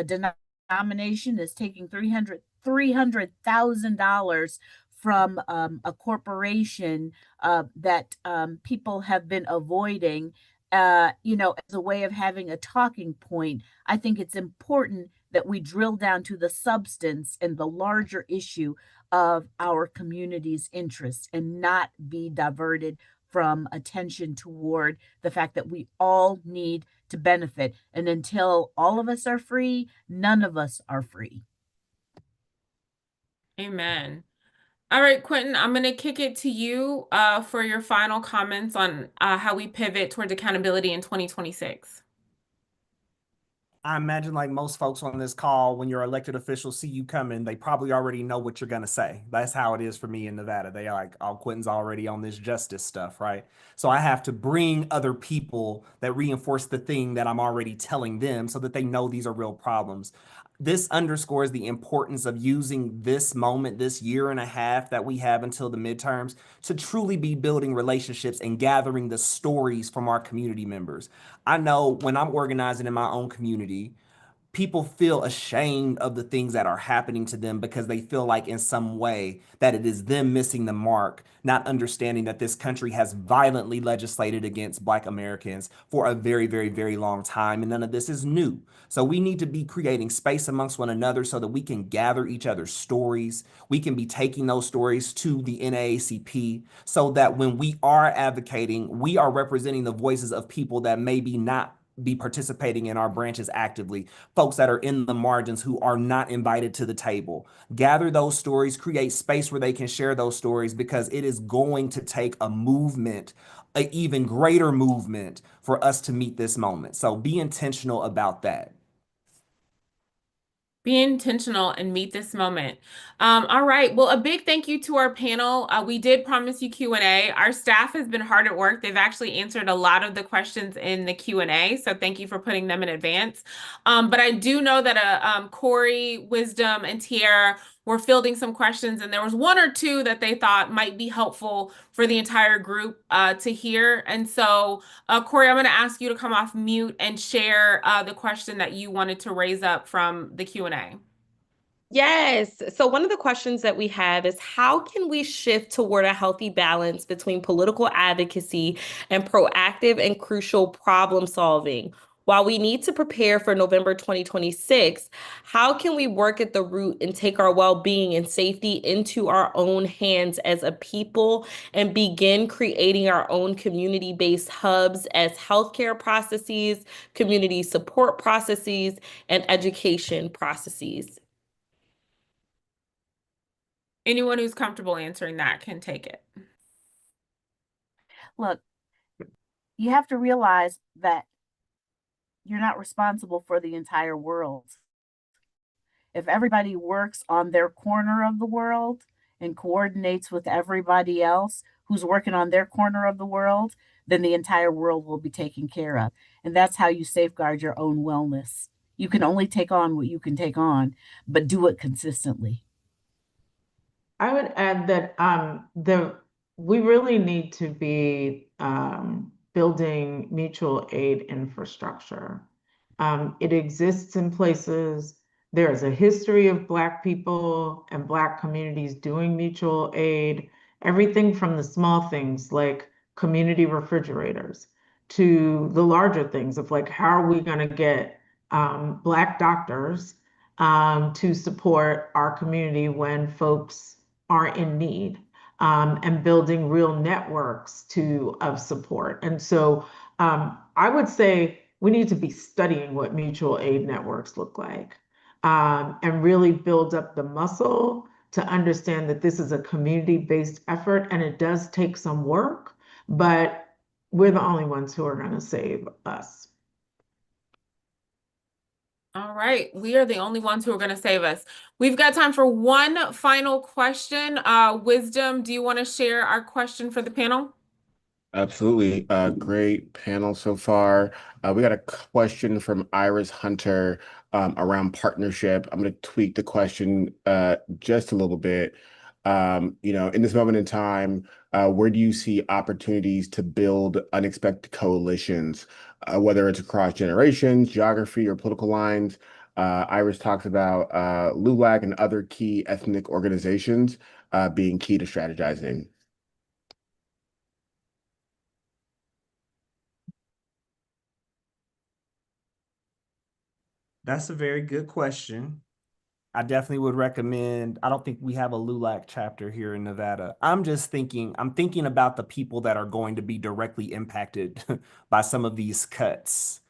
G: denomination is taking $300,000 from a corporation that people have been avoiding, as a way of having a talking point. I think it's important that we drill down to the substance and the larger issue of our community's interests and not be diverted from attention toward the fact that we all need to benefit. And until all of us are free, none of us are free.
F: Amen. All right, Quentin, I'm going to kick it to you for your final comments on how we pivot towards accountability in 2026.
I: I imagine like most folks on this call, when your elected officials see you coming, they probably already know what you're going to say. That's how it is for me in Nevada. They are like, oh, Quentin's already on this justice stuff, right? So I have to bring other people that reinforce the thing that I'm already telling them so that they know these are real problems. This underscores the importance of using this moment, this year and a half that we have until the midterms, to truly be building relationships and gathering the stories from our community members. I know when I'm organizing in my own community, people feel ashamed of the things that are happening to them because they feel like in some way that it is them missing the mark, not understanding that this country has violently legislated against Black Americans for a very, very, very long time, and none of this is new. So we need to be creating space amongst one another so that we can gather each other's stories. We can be taking those stories to the NAACP so that when we are advocating, we are representing the voices of people that maybe not be participating in our branches actively, folks that are in the margins who are not invited to the table. Gather those stories, create space where they can share those stories, because it is going to take a movement, an even greater movement, for us to meet this moment. So be intentional about that.
F: Be intentional and meet this moment. All right. Well, a big thank you to our panel. We did promise you Q&A. Our staff has been hard at work. They've actually answered a lot of the questions in the Q&A. So thank you for putting them in advance. But I do know that Corey, Wisdom, and Tiara were fielding some questions, and there was one or two that they thought might be helpful for the entire group to hear. And so, Corey, I'm going to ask you to come off mute and share the question that you wanted to raise up from the Q&A.
J: Yes. So one of the questions that we have is, how can we shift toward a healthy balance between political advocacy and proactive and crucial problem solving? While we need to prepare for November 2026, how can we work at the root and take our well-being and safety into our own hands as a people and begin creating our own community-based hubs as healthcare processes, community support processes, and education processes?
F: Anyone who's comfortable answering that can take it.
G: Look, you have to realize that you're not responsible for the entire world. If everybody works on their corner of the world and coordinates with everybody else who's working on their corner of the world, then the entire world will be taken care of. And that's how you safeguard your own wellness. You can only take on what you can take on, but do it consistently.
H: I would add that we really need to be building mutual aid infrastructure. It exists in places. There is a history of Black people and Black communities doing mutual aid, everything from the small things like community refrigerators to the larger things of like, how are we going to get Black doctors to support our community when folks are in need, and building real networks of support. And so I would say we need to be studying what mutual aid networks look like, and really build up the muscle to understand that this is a community-based effort and it does take some work, but we're the only ones who are going to save us.
F: All right, we are the only ones who are going to save us. We've got time for one final question. Wisdom, do you want to share our question for the panel?
E: Absolutely. Great panel so far. We got a question from Iris Hunter around partnership. I'm going to tweak the question just a little bit. In this moment in time, where do you see opportunities to build unexpected coalitions, whether it's across generations, geography, or political lines? Iris talks about LULAC and other key ethnic organizations being key to strategizing.
I: That's a very good question. I definitely would recommend, I don't think we have a LULAC chapter here in Nevada. I'm thinking about the people that are going to be directly impacted by some of these cuts.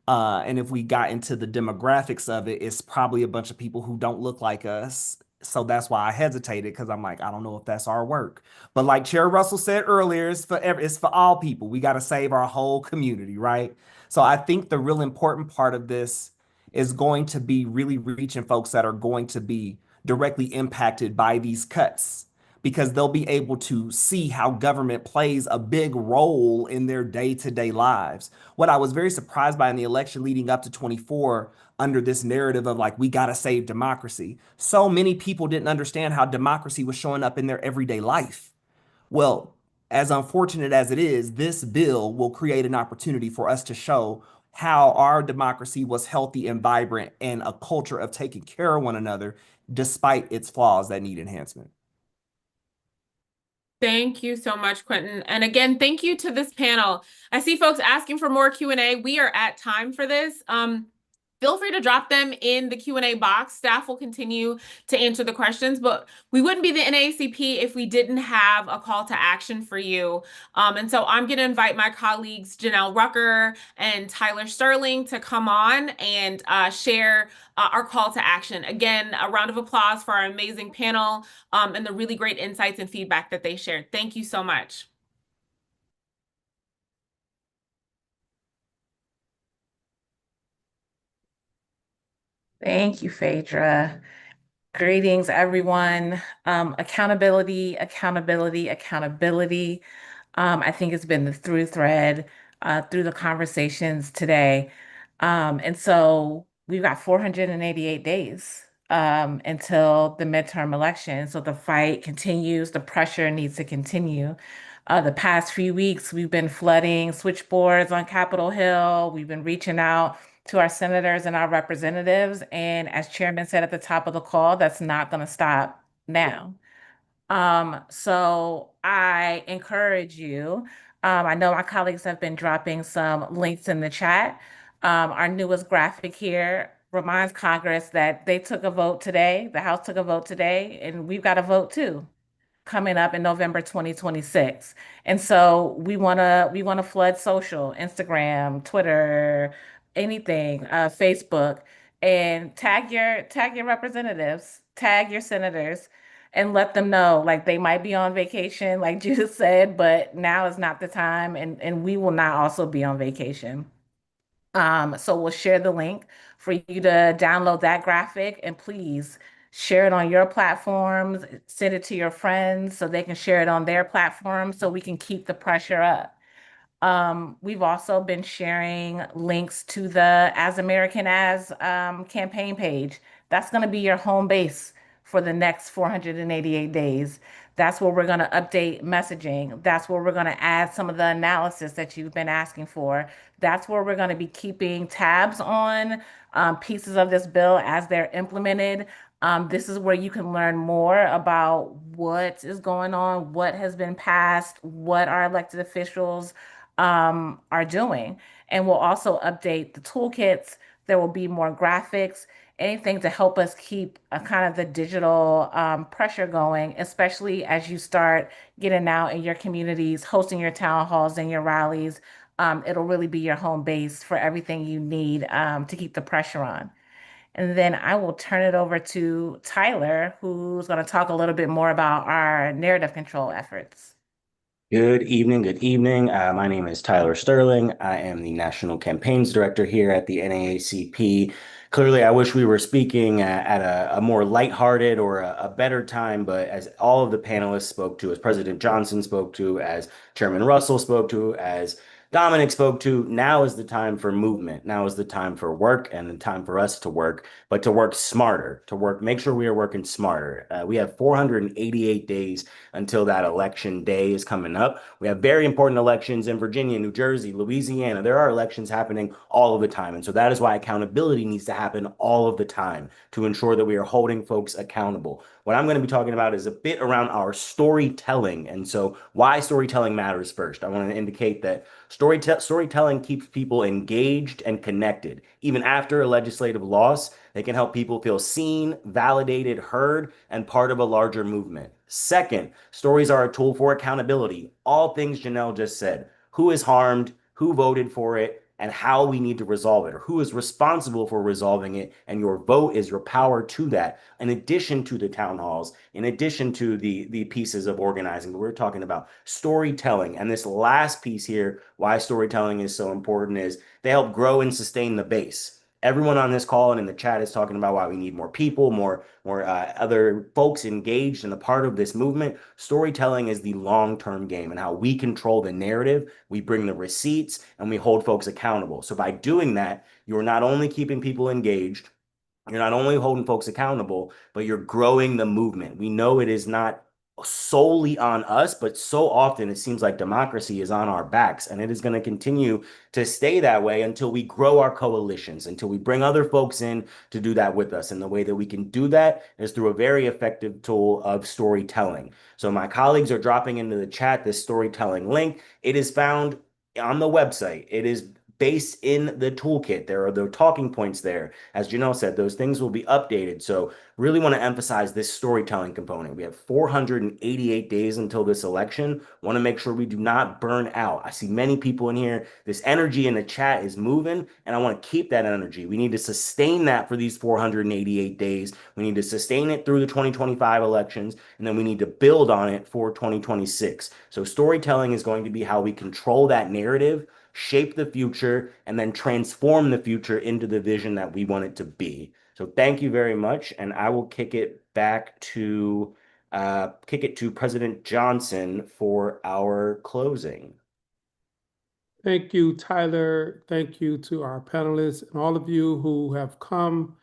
I: And if we got into the demographics of it, it's probably a bunch of people who don't look like us. So that's why I hesitated, because I'm like, I don't know if that's our work. But like Chair Russell said earlier, it's for all people. We got to save our whole community, right? So I think the real important part of this is going to be really reaching folks that are going to be directly impacted by these cuts, because they'll be able to see how government plays a big role in their day-to-day lives. What I was very surprised by in the election leading up to 24, under this narrative of like, we got to save democracy, so many people didn't understand how democracy was showing up in their everyday life. Well, as unfortunate as it is, this bill will create an opportunity for us to show how our democracy was healthy and vibrant and a culture of taking care of one another despite its flaws that need enhancement.
F: Thank you so much, Quentin. And again, thank you to this panel. I see folks asking for more Q&A. We are at time for this. Feel free to drop them in the Q&A box. Staff will continue to answer the questions, but we wouldn't be the NAACP if we didn't have a call to action for you. And so I'm going to invite my colleagues, Janelle Rucker and Tyler Sterling, to come on and share our call to action. Again, a round of applause for our amazing panel and the really great insights and feedback that they shared. Thank you so much.
K: Thank you, Phaedra. Greetings, everyone. Accountability, accountability, accountability. I think it's been the through thread through the conversations today. And so we've got 488 days until the midterm election. So the fight continues, the pressure needs to continue. The past few weeks, we've been flooding switchboards on Capitol Hill. We've been reaching out to our senators and our representatives. And as Chairman said at the top of the call, that's not going to stop now. So I encourage you. I know my colleagues have been dropping some links in the chat. Our newest graphic here reminds Congress that they took a vote today. The House took a vote today, and we've got a vote too, coming up in November 2026. And so we wanna flood social, Instagram, Twitter, anything, Facebook, and tag your representatives, tag your senators, and let them know, like, they might be on vacation, like Judith said, but now is not the time, and we will not also be on vacation. So we'll share the link for you to download that graphic, and please Share it on your platforms, send it to your friends so they can share it on their platforms so we can keep the pressure up. We've also been sharing links to the As American As campaign page. That's going to be your home base for the next 488 days. That's where we're going to update messaging. That's where we're going to add some of the analysis that you've been asking for. That's where we're going to be keeping tabs on pieces of this bill as they're implemented. This is where you can learn more about what is going on, what has been passed, what our elected officials are doing. And we'll also update the toolkits. There will be more graphics, anything to help us keep kind of the digital pressure going, especially as you start getting out in your communities, hosting your town halls and your rallies. It'll really be your home base for everything you need to keep the pressure on. And then I will turn it over to Tyler, who's going to talk a little bit more about our narrative control efforts.
L: Good evening. Good evening. My name is Tyler Sterling. I am the National Campaigns Director here at the NAACP. Clearly, I wish we were speaking at a more lighthearted or a better time, but as all of the panelists spoke to, as President Johnson spoke to, as Chairman Russell spoke to, as Dominic spoke to, now is the time for movement. Now is the time for work and the time for us to work, but to work smarter, make sure we are working smarter. We have 488 days until that election day is coming up. We have very important elections in Virginia, New Jersey, Louisiana. There are elections happening all of the time. And so that is why accountability needs to happen all of the time to ensure that we are holding folks accountable. What I'm going to be talking about is a bit around our storytelling. And so why storytelling matters first. I want to indicate that storytelling keeps people engaged and connected. Even after a legislative loss, they can help people feel seen, validated, heard, and part of a larger movement. Second, stories are a tool for accountability. All things Janelle just said. Who is harmed, who voted for it, and how we need to resolve it, or who is responsible for resolving it. And your vote is your power to that, in addition to the town halls, in addition to the pieces of organizing. But we're talking about storytelling. And this last piece here, why storytelling is so important, is they help grow and sustain the base. Everyone on this call and in the chat is talking about why we need more people, more other folks engaged and a part of this movement. Storytelling is the long-term game, and how we control the narrative. We bring the receipts and we hold folks accountable. So by doing that, you're not only keeping people engaged, you're not only holding folks accountable, but you're growing the movement. We know it is not solely on us, but so often it seems like democracy is on our backs, and it is going to continue to stay that way until we grow our coalitions, until we bring other folks in to do that with us. And the way that we can do that is through a very effective tool of storytelling. So my colleagues are dropping into the chat this storytelling link. It is found on the website. It is based in the toolkit. There are the talking points there. As Janelle said, those things will be updated. So really want to emphasize this storytelling component. We have 488 days until this election. Want to make sure we do not burn out. I see many people in here. This energy in the chat is moving, and I want to keep that energy. We need to sustain that for these 488 days. We need to sustain it through the 2025 elections, and then we need to build on it for 2026. So storytelling is going to be how we control that narrative, shape the future, and then transform the future into the vision that we want it to be. So thank you very much, and I will kick it to President Johnson for our closing.
C: Thank you, Tyler. Thank you to our panelists and all of you who have come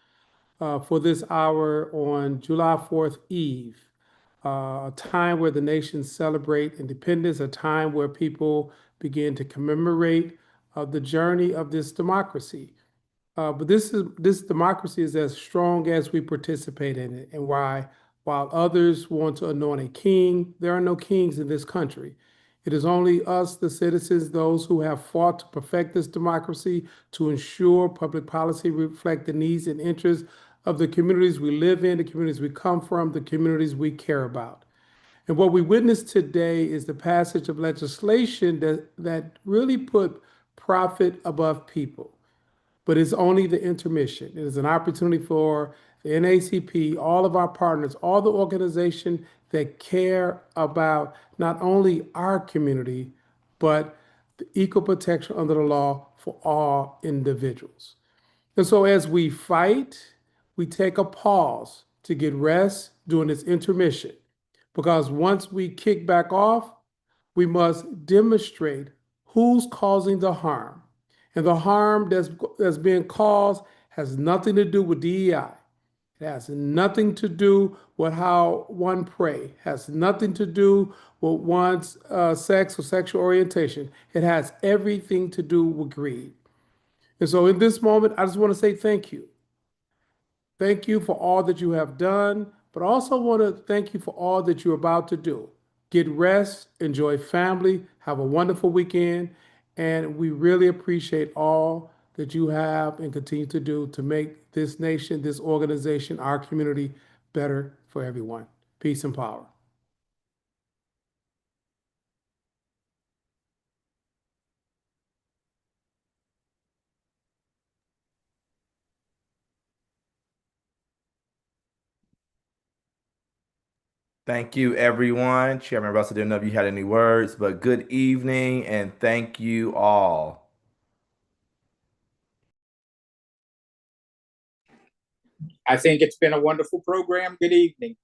C: for this hour on July 4th Eve, a time where the nations celebrate independence, a time where people begin to commemorate the journey of this democracy. But this democracy is as strong as we participate in it. And while others want to anoint a king, there are no kings in this country. It is only us, the citizens, those who have fought to perfect this democracy, to ensure public policy reflect the needs and interests of the communities we live in, the communities we come from, the communities we care about. And what we witnessed today is the passage of legislation that really put profit above people. But it's only the intermission. It is an opportunity for the NAACP, all of our partners, all the organizations that care about not only our community, but the equal protection under the law for all individuals. And so as we fight, we take a pause to get rest during this intermission, because once we kick back off, we must demonstrate who's causing the harm. And the harm that's being caused has nothing to do with DEI. It has nothing to do with how one pray, has nothing to do with one's sex or sexual orientation. It has everything to do with greed. And so in this moment, I just want to say thank you. Thank you for all that you have done, but I also want to thank you for all that you're about to do. Get rest, enjoy family, have a wonderful weekend, and we really appreciate all that you have and continue to do to make this nation, this organization, our community better for everyone. Peace and power.
B: Thank you, everyone. Chairman Russell, didn't know if you had any words, but good evening and thank you all.
D: I think it's been a wonderful program. Good evening.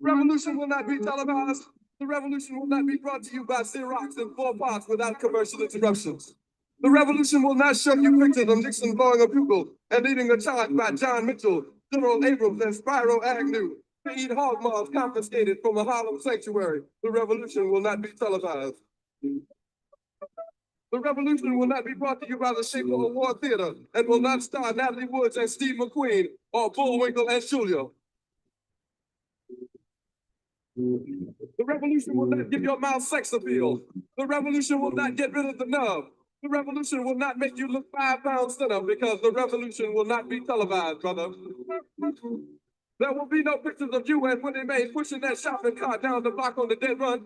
M: Revolution will not be televised. The revolution will not be brought to you by Xerox in 4 parts without commercial interruptions. The revolution will not show you pictures of Nixon blowing a bugle and leading a charge by John Mitchell, General Abrams, and Spyro Agnew to eat hog maws confiscated from a Harlem sanctuary. The revolution will not be televised. The revolution will not be brought to you by the Schaefer Award Theater and will not star Natalie Woods and Steve McQueen or Bullwinkle and Julio. The revolution will not give your mouth sex appeal. The revolution will not get rid of the nub. The revolution will not make you look 5 pounds thinner because the revolution will not be televised, brother. There will be no pictures of you and Winnie Mae pushing that shopping cart down the block on the dead run.